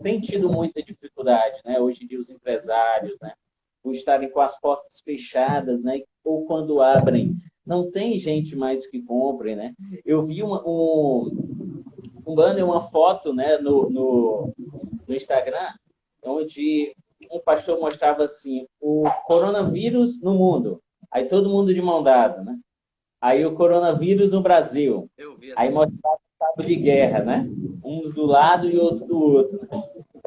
tem tido muita dificuldade, né? Hoje em dia os empresários, né? Por estarem com as portas fechadas, né? Ou quando abrem, não tem gente mais que compre, né? Eu vi um banner, uma foto, né? No Instagram, onde um pastor mostrava assim, o coronavírus no mundo. Aí todo mundo de mão dada, né? Aí o coronavírus no Brasil. Aí mostrava o cabo de guerra, né? Uns do lado e outros do outro. Né?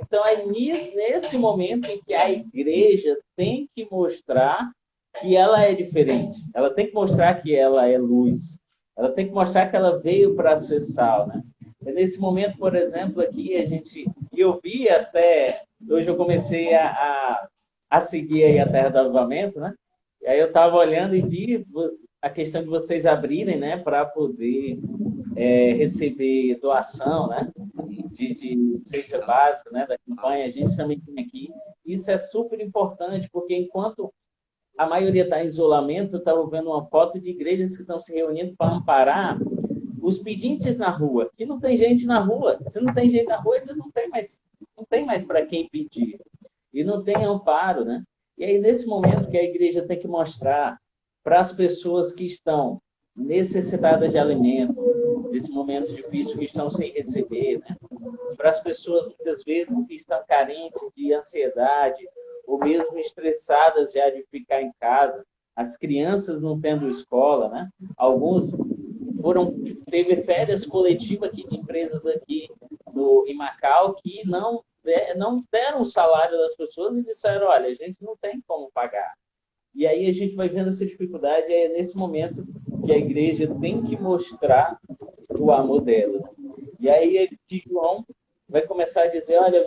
Então é nesse momento em que a igreja tem que mostrar que ela é diferente. Ela tem que mostrar que ela é luz. Ela tem que mostrar que ela veio para ser sal, né? É nesse momento, por exemplo, aqui eu vi até, hoje eu comecei a seguir aí a Terra do Avivamento, né? E aí eu estava olhando e vi a questão de vocês abrirem, né, para poder receber doação, né, de cesta básica, né, da campanha. A gente também tem aqui. Isso é super importante, porque enquanto a maioria está em isolamento, eu estava vendo uma foto de igrejas que estão se reunindo para amparar os pedintes na rua, que não tem gente na rua. Se não tem gente na rua, eles não tem mais para quem pedir. E não tem amparo, né? E aí, nesse momento que a igreja tem que mostrar para as pessoas que estão necessitadas de alimento, nesse momento difícil que estão sem receber, né? Para as pessoas, muitas vezes, que estão carentes de ansiedade, ou mesmo estressadas já de ficar em casa, as crianças não tendo escola, né? Alguns teve férias coletivas aqui de empresas aqui em Macau que não deram o salário das pessoas e disseram, olha, a gente não tem como pagar. E aí a gente vai vendo essa dificuldade, é nesse momento que a igreja tem que mostrar o amor dela. E aí de João vai começar a dizer, olha,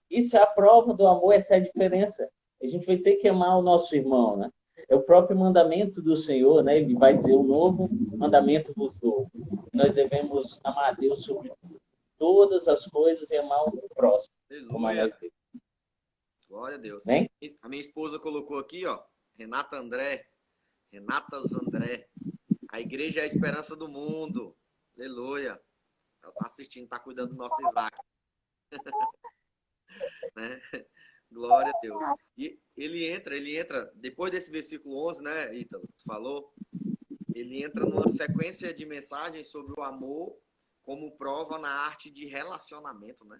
isso é a prova do amor, essa é a diferença. A gente vai ter que amar o nosso irmão, né? É o próprio mandamento do Senhor, né? Ele vai dizer, o novo mandamento vos dou. Nós devemos amar a Deus sobre todas as coisas e amar o próximo. Como a nós Aleluia. mesmos. Glória a Deus. Né? A minha esposa colocou aqui, ó, Renatas André. A igreja é a esperança do mundo. Aleluia. Ela está assistindo, está cuidando do nosso Isaac. Né? Glória a Deus. E ele entra, depois desse versículo 11, né, Ítalo, tu falou, ele entra numa sequência de mensagens sobre o amor como prova na arte de relacionamento, né?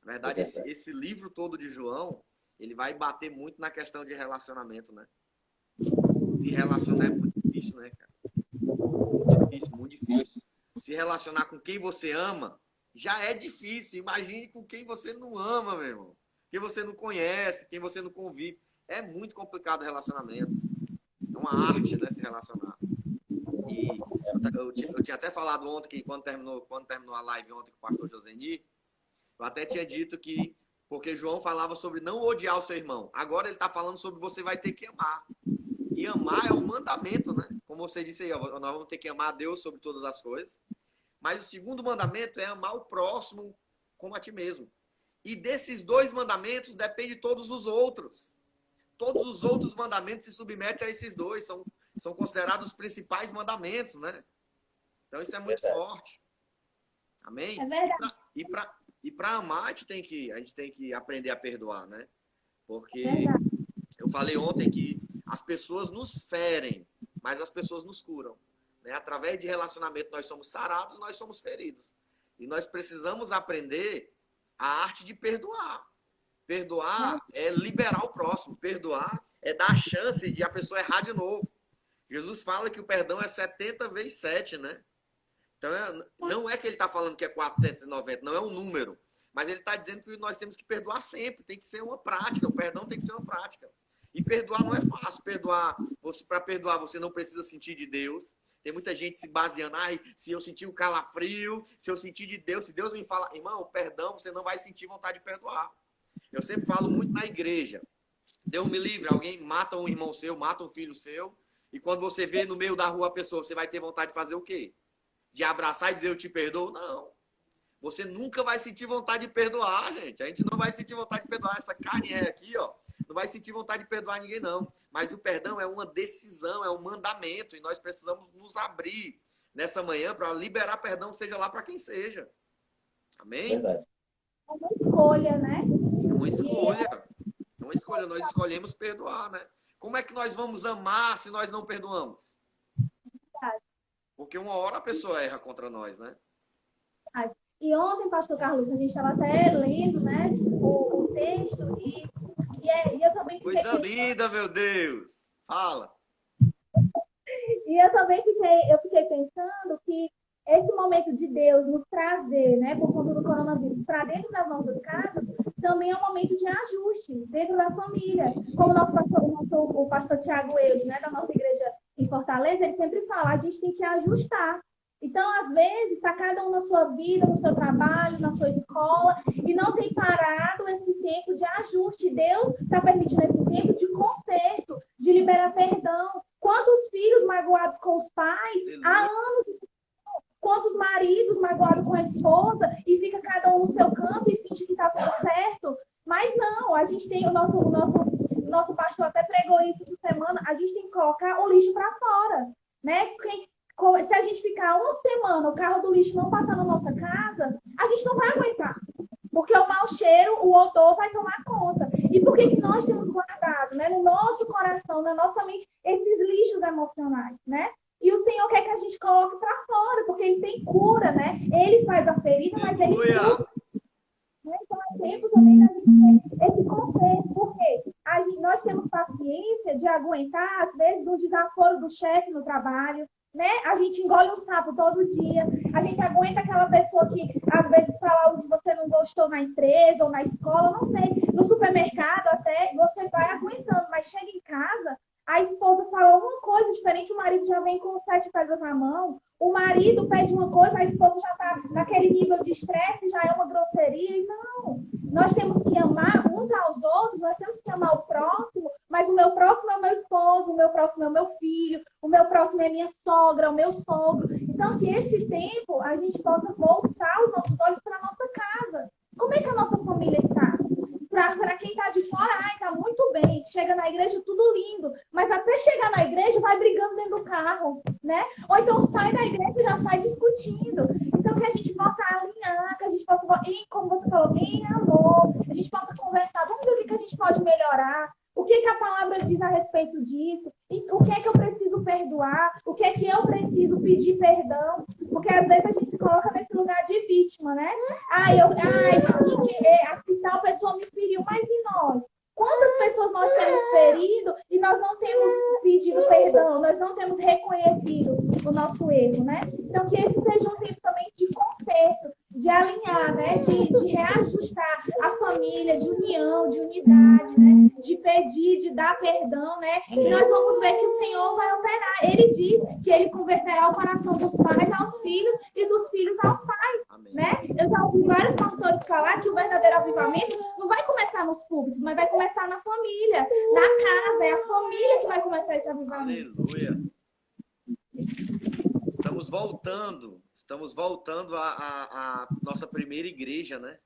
Na verdade, esse livro todo de João, ele vai bater muito na questão de relacionamento, né? Se relacionar é muito difícil, né, cara? Muito difícil. Se relacionar com quem você ama já é difícil. Imagine com quem você não ama, meu irmão. Quem você não conhece, quem você não convive. É muito complicado o relacionamento. É uma arte, né, se relacionar. E eu tinha até falado ontem, que quando terminou a live ontem com o pastor Joseni, eu até tinha dito que, porque João falava sobre não odiar o seu irmão. Agora ele está falando sobre você vai ter que amar. E amar é um mandamento, né? Como você disse aí, ó, nós vamos ter que amar a Deus sobre todas as coisas. Mas o segundo mandamento é amar o próximo como a ti mesmo. E desses dois mandamentos depende todos os outros. Todos os outros mandamentos se submetem a esses dois. São considerados os principais mandamentos, né? Então isso é muito forte. Amém? É verdade. E para amar, a gente tem que aprender a perdoar, né? Porque eu falei ontem que as pessoas nos ferem, mas as pessoas nos curam. Né? Através de relacionamento, nós somos sarados, nós somos feridos. E nós precisamos aprender a arte de perdoar. Perdoar é liberar o próximo. Perdoar é dar a chance de a pessoa errar de novo. Jesus fala que o perdão é 70 vezes 7, né? Então, não é que ele está falando que é 490, não é um número. Mas ele está dizendo que nós temos que perdoar sempre. Tem que ser uma prática. O perdão tem que ser uma prática. E perdoar não é fácil. Para perdoar, você não precisa sentir de Deus. Tem muita gente se baseando, se eu sentir o calafrio, se eu sentir de Deus, se Deus me fala, irmão, perdão, você não vai sentir vontade de perdoar. Eu sempre falo muito na igreja. Deus me livre, alguém mata um irmão seu, mata um filho seu, e quando você vê no meio da rua a pessoa, você vai ter vontade de fazer o quê? De abraçar e dizer eu te perdoo? Não. Você nunca vai sentir vontade de perdoar, gente. A gente não vai sentir vontade de perdoar. Essa carne aqui, ó, não vai sentir vontade de perdoar ninguém, não. Mas o perdão é uma decisão, é um mandamento. E nós precisamos nos abrir nessa manhã para liberar perdão, seja lá para quem seja. Amém? Verdade. É uma escolha, né? É uma escolha. É uma escolha. Nós escolhemos perdoar, né? Como é que nós vamos amar se nós não perdoamos? Porque uma hora a pessoa erra contra nós, né? E ontem, pastor Carlos, a gente estava até lendo, né, o texto e eu também fiquei... Coisa linda, meu Deus! Fala! E eu também fiquei pensando que esse momento de Deus nos trazer, né, por conta do coronavírus, para dentro das nossas casas, também é um momento de ajuste dentro da família. Como o pastor Tiago Eudes, né, da nossa igreja em Fortaleza, ele sempre fala, a gente tem que ajustar. Então, às vezes, está cada um na sua vida, no seu trabalho, na sua escola, e não tem parado esse tempo de ajuste. Deus está permitindo esse tempo de conserto, de liberar perdão. Quantos filhos magoados com os pais há anos? Quantos maridos magoados com a esposa e fica cada um no seu canto e finge que está tudo certo? Mas não, a gente tem o nosso pastor até pregou isso essa semana, a gente tem que colocar o lixo para fora, né? Se a gente ficar uma semana, o carro do lixo não passar na nossa casa, a gente não vai aguentar. Porque o mau cheiro, o odor vai tomar conta. E por que nós temos guardado, né, no nosso coração, na nossa mente, esses lixos emocionais, né? E o Senhor quer que a gente coloque para fora, porque Ele tem cura, né? Ele faz a ferida, mas Ele cura. Então é tempo também da gente ter esse conceito. Por quê? Nós temos paciência de aguentar, às vezes, o desaforo do chefe no trabalho, né? A gente engole um sapo todo dia, a gente aguenta aquela pessoa que às vezes fala algo que você não gostou na empresa ou na escola, não sei, no supermercado até, você vai aguentando, mas chega em casa, a esposa fala uma coisa coisa diferente, o marido já vem com 7 pedras na mão, o marido pede uma coisa, a esposa já está naquele nível de estresse, já é uma grosseria, e não. Nós temos que amar uns aos outros, nós temos que amar o próximo, mas o meu próximo é o meu esposo, o meu próximo é o meu filho, o meu próximo é minha sogra, o meu sogro. Então, que esse tempo a gente possa voltar os nossos olhos para a nossa casa. Como é que a nossa família está? Para quem está de fora, está muito bem, chega na igreja tudo lindo, mas até chegar na igreja vai brigando dentro do carro, né? Ou então sai da igreja e já sai discutindo. Então que a gente possa alinhar, que a gente possa, como você falou, em amor, a gente possa conversar, vamos ver o que a gente pode melhorar, o que a palavra diz a respeito disso, o que é que eu preciso perdoar, o que é que eu preciso pedir perdão, porque às vezes a gente se coloca nesse lugar de vítima, né? Se tal pessoa me feriu, mas e nós? Quantas pessoas nós temos ferido e nós não temos pedido perdão, nós não temos reconhecido o nosso erro, né? Então, que esse seja um tempo também de conserto, de alinhar, né? De reajustar a família, de união, de unidade, né? De pedir, de dar perdão, né? E nós vamos ver que o Senhor vai operar. Ele diz que ele converterá o coração dos pais aos filhos e dos filhos aos pais, né? Eu já ouvi vários pastores falar que o verdadeiro avivamento não vai começar nos púlpitos, mas vai começar na família, na casa. É a família que vai começar esse avivamento. Aleluia. Estamos voltando à nossa primeira igreja, né?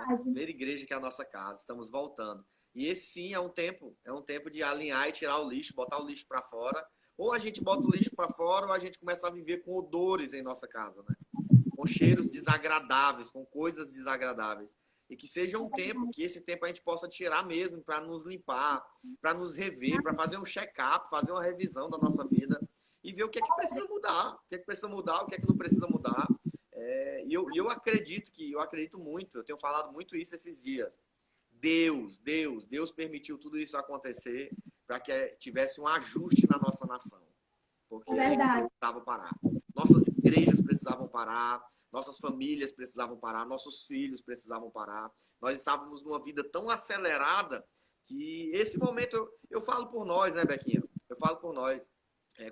A primeira igreja que é a nossa casa. Estamos voltando. E esse sim é um tempo de alinhar e tirar o lixo, botar o lixo para fora. Ou a gente bota o lixo para fora, ou a gente começa a viver com odores em nossa casa, né? Com cheiros desagradáveis, com coisas desagradáveis. E que seja um tempo, que esse tempo a gente possa tirar mesmo para nos limpar, para nos rever, para fazer um check-up, fazer uma revisão da nossa vida e ver o que é que precisa mudar, o que é que precisa mudar, o que é que não precisa mudar. E eu acredito muito, eu tenho falado muito isso esses dias. Deus permitiu tudo isso acontecer para que tivesse um ajuste na nossa nação. Porque a gente precisava parar. Nossas igrejas precisavam parar, nossas famílias precisavam parar, nossos filhos precisavam parar. Nós estávamos numa vida tão acelerada que esse momento, eu falo por nós, né, Bequinha? Eu falo por nós.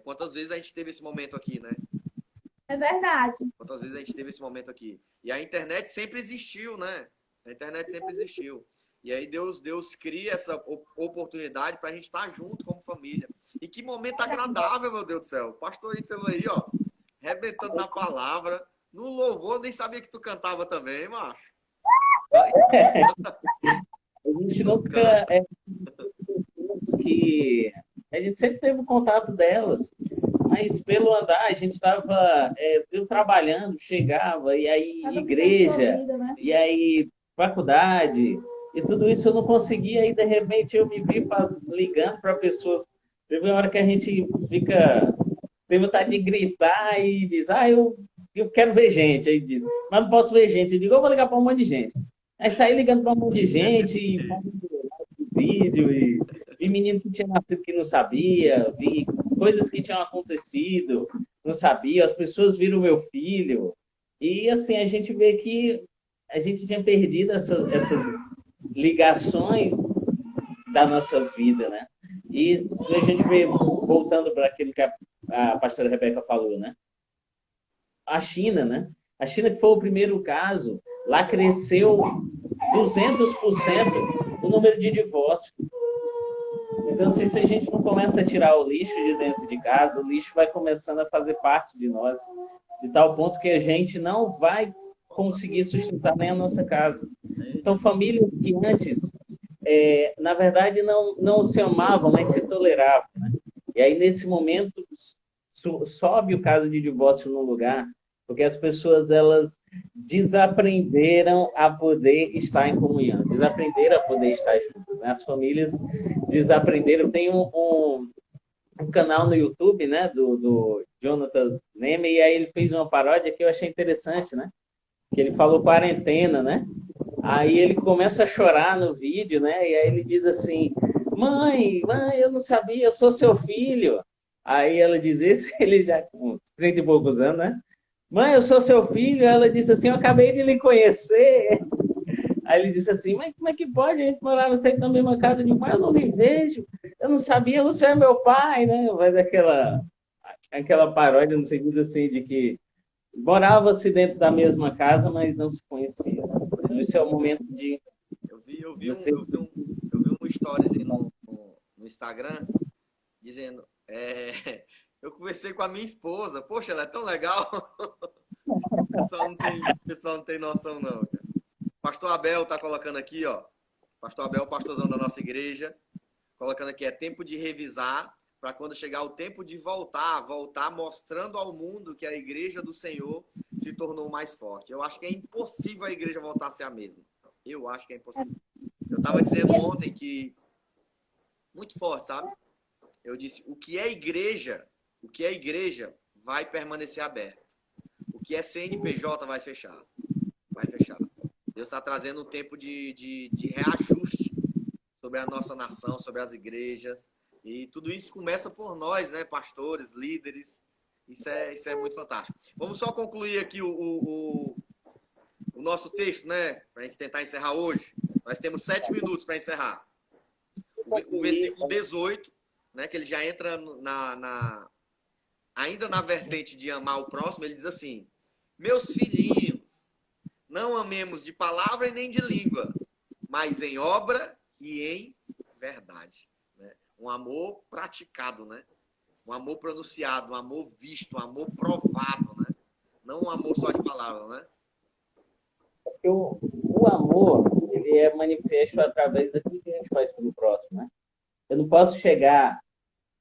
Quantas vezes a gente teve esse momento aqui, né? É verdade. Quantas vezes a gente teve esse momento aqui. E a internet sempre existiu, né? A internet sempre existiu. E aí Deus cria essa oportunidade para a gente estar junto como família. E que momento agradável, meu Deus do céu. Pastor Ítalo aí, ó, arrebentando na palavra. No louvor, nem sabia que tu cantava também, macho. A gente nunca... A gente sempre teve o contato delas, mas pelo andar a gente estava eu trabalhando, chegava, e aí igreja, vida, né? E aí faculdade, e tudo isso eu não conseguia, e de repente eu me vi ligando para pessoas. Teve uma hora que a gente tem vontade de gritar e diz, eu quero ver gente, aí diz, mas não posso ver gente, eu digo, eu vou ligar para um monte de gente. Aí saí ligando para um monte de gente, e vídeo, e vi menino que tinha nascido que não sabia, vi coisas que tinham acontecido, não sabia, as pessoas viram meu filho, e assim, a gente vê que a gente tinha perdido essas ligações da nossa vida, né? E a gente vê, voltando para aquilo que a pastora Rebeca falou, né? A China, né? A China, que foi o primeiro caso, lá cresceu 200% o número de divórcios. Então, se a gente não começa a tirar o lixo de dentro de casa, o lixo vai começando a fazer parte de nós, de tal ponto que a gente não vai conseguir sustentar nem a nossa casa. Então, famílias que antes, na verdade, não se amavam, mas se toleravam, né? E aí, nesse momento, sobe o caso de divórcio no lugar, porque as pessoas, elas desaprenderam a poder estar em comunhão, desaprenderam a poder estar juntos, né? As famílias desaprenderam. Tem um canal no YouTube, né, do Jonathan Neme, e aí ele fez uma paródia que eu achei interessante, né? Que ele falou quarentena, né? Aí ele começa a chorar no vídeo, né? E aí ele diz assim, mãe, eu não sabia, eu sou seu filho. Aí ela diz isso, ele já com 30 e poucos anos, né? Mãe, eu sou seu filho. Ela disse assim, eu acabei de lhe conhecer. Aí ele disse assim, mas como é que pode a gente morar sempre na mesma casa? De mãe, eu não lhe vejo. eu não sabia, você é meu pai, né? Mas aquela paródia no sentido assim de que morava-se dentro da mesma casa, mas não se conhecia. Então, esse é o momento de você. Eu vi um stories no Instagram dizendo, eu conversei com a minha esposa, poxa, ela é tão legal. O pessoal não tem noção, não. Cara. Pastor Abel tá colocando aqui, ó. Pastor Abel, pastorzão da nossa igreja, colocando aqui, é tempo de revisar, para quando chegar o tempo de voltar mostrando ao mundo que a igreja do Senhor se tornou mais forte. Eu acho que é impossível a igreja voltar a ser a mesma. Eu acho que é impossível. Eu estava dizendo ontem que, muito forte, sabe? Eu disse, o que é igreja vai permanecer aberto. O que é CNPJ vai fechar. Vai fechar. Deus está trazendo um tempo de reajuste sobre a nossa nação, sobre as igrejas. E tudo isso começa por nós, né? Pastores, líderes. Isso é muito fantástico. Vamos só concluir aqui o nosso texto, né? Para a gente tentar encerrar hoje. Nós temos 7 minutos para encerrar. O versículo 18, né? Que ele já entra ainda na vertente de amar o próximo, ele diz assim: meus filhinhos, não amemos de palavra e nem de língua, mas em obra e em verdade. Né? Um amor praticado, né? Um amor pronunciado, um amor visto, um amor provado, né? Não um amor só de palavra, né? O amor, ele é manifesto através daquilo que a gente faz pelo próximo, né? Eu não posso chegar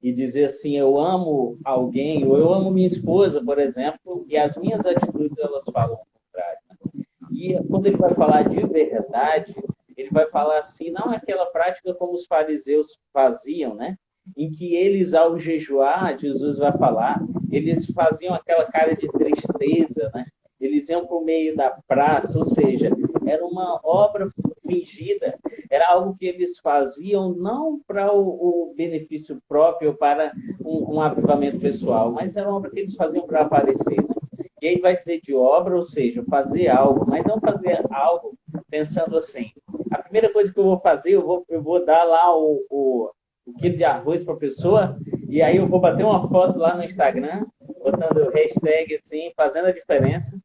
e dizer assim, eu amo alguém, ou eu amo minha esposa, por exemplo, e as minhas atitudes, elas falam o contrário. Né? E quando ele vai falar de verdade, ele vai falar assim, não aquela prática como os fariseus faziam, né? Em que eles, ao jejuar, Jesus vai falar, eles faziam aquela cara de tristeza, né? Eles iam para o meio da praça, ou seja, era uma obra fingida, era algo que eles faziam não para o benefício próprio, para um avivamento pessoal, mas era uma obra que eles faziam para aparecer. Né? E aí vai dizer de obra, ou seja, fazer algo, mas não fazer algo pensando assim, a primeira coisa que eu vou fazer, eu vou dar lá o quilo de arroz para a pessoa, e aí eu vou bater uma foto lá no Instagram, botando hashtag assim, fazendo a diferença,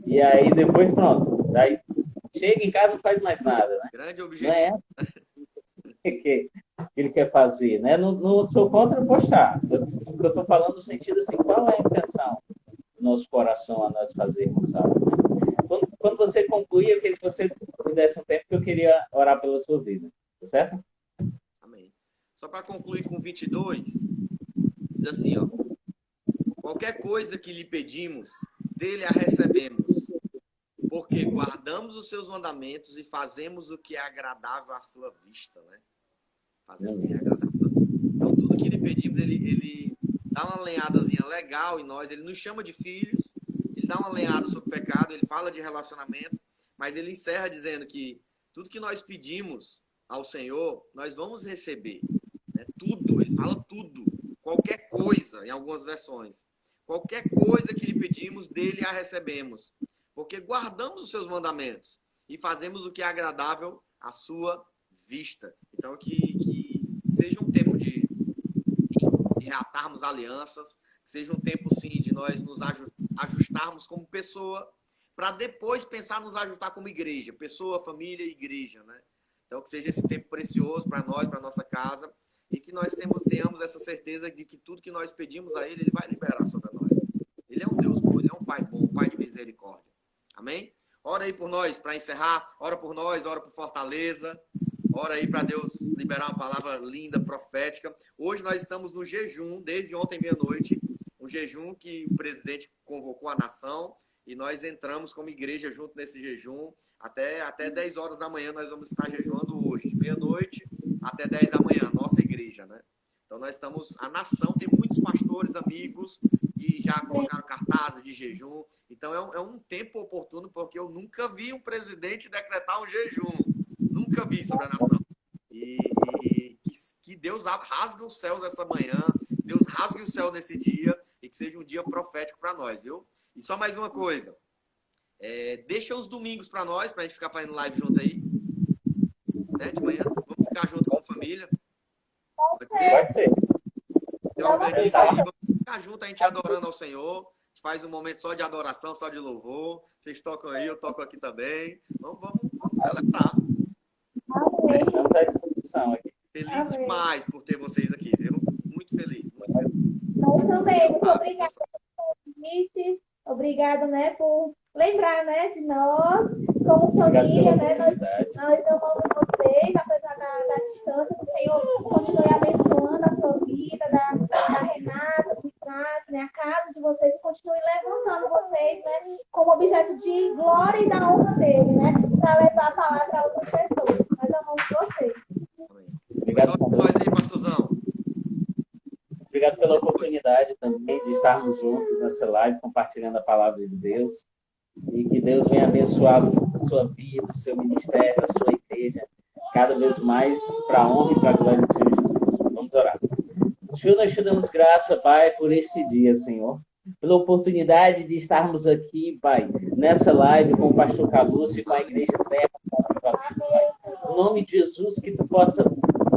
e aí depois pronto. Daí chega em casa e não faz mais nada, né? Grande objetivo. Não é que ele quer fazer, né? Não sou contra postar. Eu estou falando no sentido assim, qual é a intenção do nosso coração a nós fazermos, sabe? Quando você concluir, eu queria que você me desse um tempo que eu queria orar pela sua vida. Tá certo? Amém. Só para concluir com 22, diz assim, ó. Qualquer coisa que lhe pedimos, dele a recebemos, porque guardamos os seus mandamentos e fazemos o que é agradável à sua vista, né? Fazemos o que é agradável. Então, tudo que lhe pedimos, ele dá uma lenhadazinha legal em nós, ele nos chama de filhos, ele dá uma lenhada sobre o pecado, ele fala de relacionamento, mas ele encerra dizendo que tudo que nós pedimos ao Senhor, nós vamos receber. Né? Tudo, ele fala tudo. Qualquer coisa, em algumas versões. Qualquer coisa que lhe pedimos, dele a recebemos. Porque guardamos os seus mandamentos e fazemos o que é agradável à sua vista. Então, que seja um tempo de reatarmos alianças, que seja um tempo, sim, de nós nos ajustarmos como pessoa, para depois pensar nos ajustar como igreja. Pessoa, família e igreja, né? Então, que seja esse tempo precioso para nós, para nossa casa, e que nós tenhamos essa certeza de que tudo que nós pedimos a Ele, Ele vai liberar sobre nós. Ele é um Deus bom, Ele é um Pai bom, um Pai de misericórdia. Amém? Ora aí por nós, para encerrar. Ora por nós, ora por Fortaleza. Ora aí para Deus liberar uma palavra linda, profética. Hoje nós estamos no jejum, desde ontem meia-noite. Um jejum que o presidente convocou a nação. E nós entramos como igreja junto nesse jejum. Até 10 horas da manhã nós vamos estar jejuando hoje. Meia-noite até 10 da manhã, nossa igreja, né? Então nós estamos, a nação tem muitos pastores, amigos, que já colocaram cartazes de jejum. Então é um tempo oportuno, porque eu nunca vi um presidente decretar um jejum. Nunca vi sobre a nação. E que Deus rasgue os céus essa manhã, Deus rasgue o céu nesse dia, e que seja um dia profético para nós, viu? E só mais uma coisa. Deixa os domingos para nós, para a gente ficar fazendo live junto aí. Né, de manhã. Vamos ficar junto como família. Pode ser? Pode ser. Se organiza aí, vamos ficar junto, a gente adorando ao Senhor. A gente faz um momento só de adoração, só de louvor. Vocês tocam aí, eu toco aqui também. Vamos celebrar. Amém. Estamos à disposição aqui. Feliz Amém. demais por ter vocês aqui, viu? Muito feliz, muito feliz. Nós também, muito obrigada pelo convite. Obrigado, né, por lembrar, né, de nós, como Obrigado família, pela né, oportunidade. nós amamos vocês, apesar da distância, que o Senhor continue abençoando a sua vida, da Renata, do Isaac, né, a casa de vocês, e continue levantando vocês, né, como objeto de glória e da honra dele, né, para levar a palavra a outras pessoas. Nós amamos vocês. Obrigado, Só nós aí, pastorzão. Obrigado pela oportunidade também de estarmos juntos nessa live, compartilhando a palavra de Deus. E que Deus venha abençoar a sua vida, o seu ministério, a sua igreja, cada vez mais para a honra e para a glória do Senhor Jesus. Vamos orar. Senhor, nós te damos graça, Pai, por este dia, Senhor. Pela oportunidade de estarmos aqui, Pai, nessa live com o pastor Calúcio e com a Igreja Terra. Em nome de Jesus, que tu possa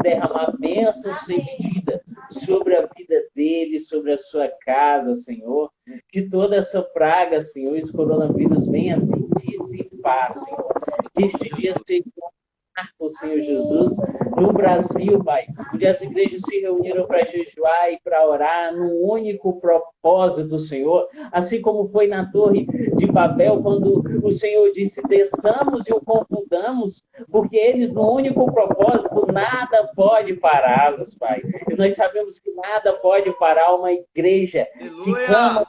derramar bênção sem medida sobre a vida dele, sobre a sua casa, Senhor. Que toda essa praga, Senhor, esse coronavírus venha se dissipar, Senhor. Que este dia seja um marco, Senhor Jesus, no Brasil, Pai, onde as igrejas se reuniram para jejuar e para orar num único propósito, Senhor. Assim como foi na Torre de Babel, quando o Senhor disse, desçamos e o confundamos, porque eles, no único propósito, nada pode pará-los, Pai. E nós sabemos que nada pode parar uma igreja que clama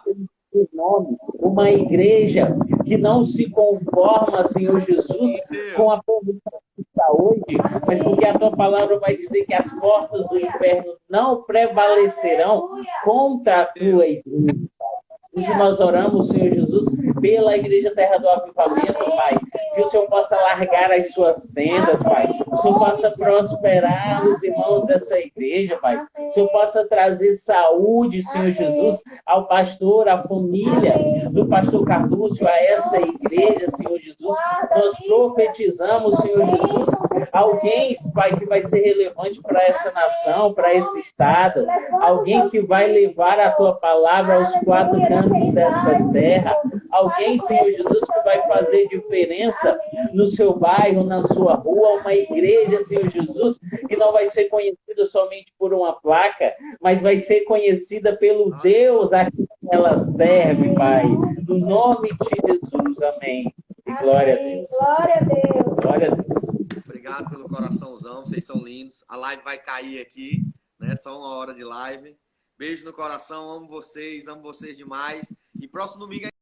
pelo nome, uma igreja que não se conforma, Senhor Jesus, com a condição que está hoje, mas porque a tua palavra vai dizer que as portas do inferno não prevalecerão contra a tua igreja. Isso nós oramos, Senhor Jesus, pela Igreja Terra do Avivamento, Pai. Que o Senhor possa largar as suas tendas, Pai. Que o Senhor possa prosperar os irmãos dessa igreja, Pai. Que o Senhor possa trazer saúde, Senhor Jesus, ao pastor, à família do pastor Carlúcio, a essa igreja, Senhor Jesus. Nós profetizamos, Senhor Jesus, alguém, Pai, que vai ser relevante para essa nação, para esse estado. Alguém que vai levar a tua palavra aos quatro cantos dessa terra. Alguém, Senhor Jesus, que vai fazer diferença no seu bairro, na sua rua, uma igreja, Senhor Jesus, que não vai ser conhecida somente por uma placa, mas vai ser conhecida pelo Deus a quem ela serve, Pai. No nome de Jesus, amém. E glória a Deus. Glória a Deus. Glória a Deus. Obrigado pelo coraçãozão, vocês são lindos. A live vai cair aqui, né? Só 1 hora de live. Beijo no coração, amo vocês demais. E próximo domingo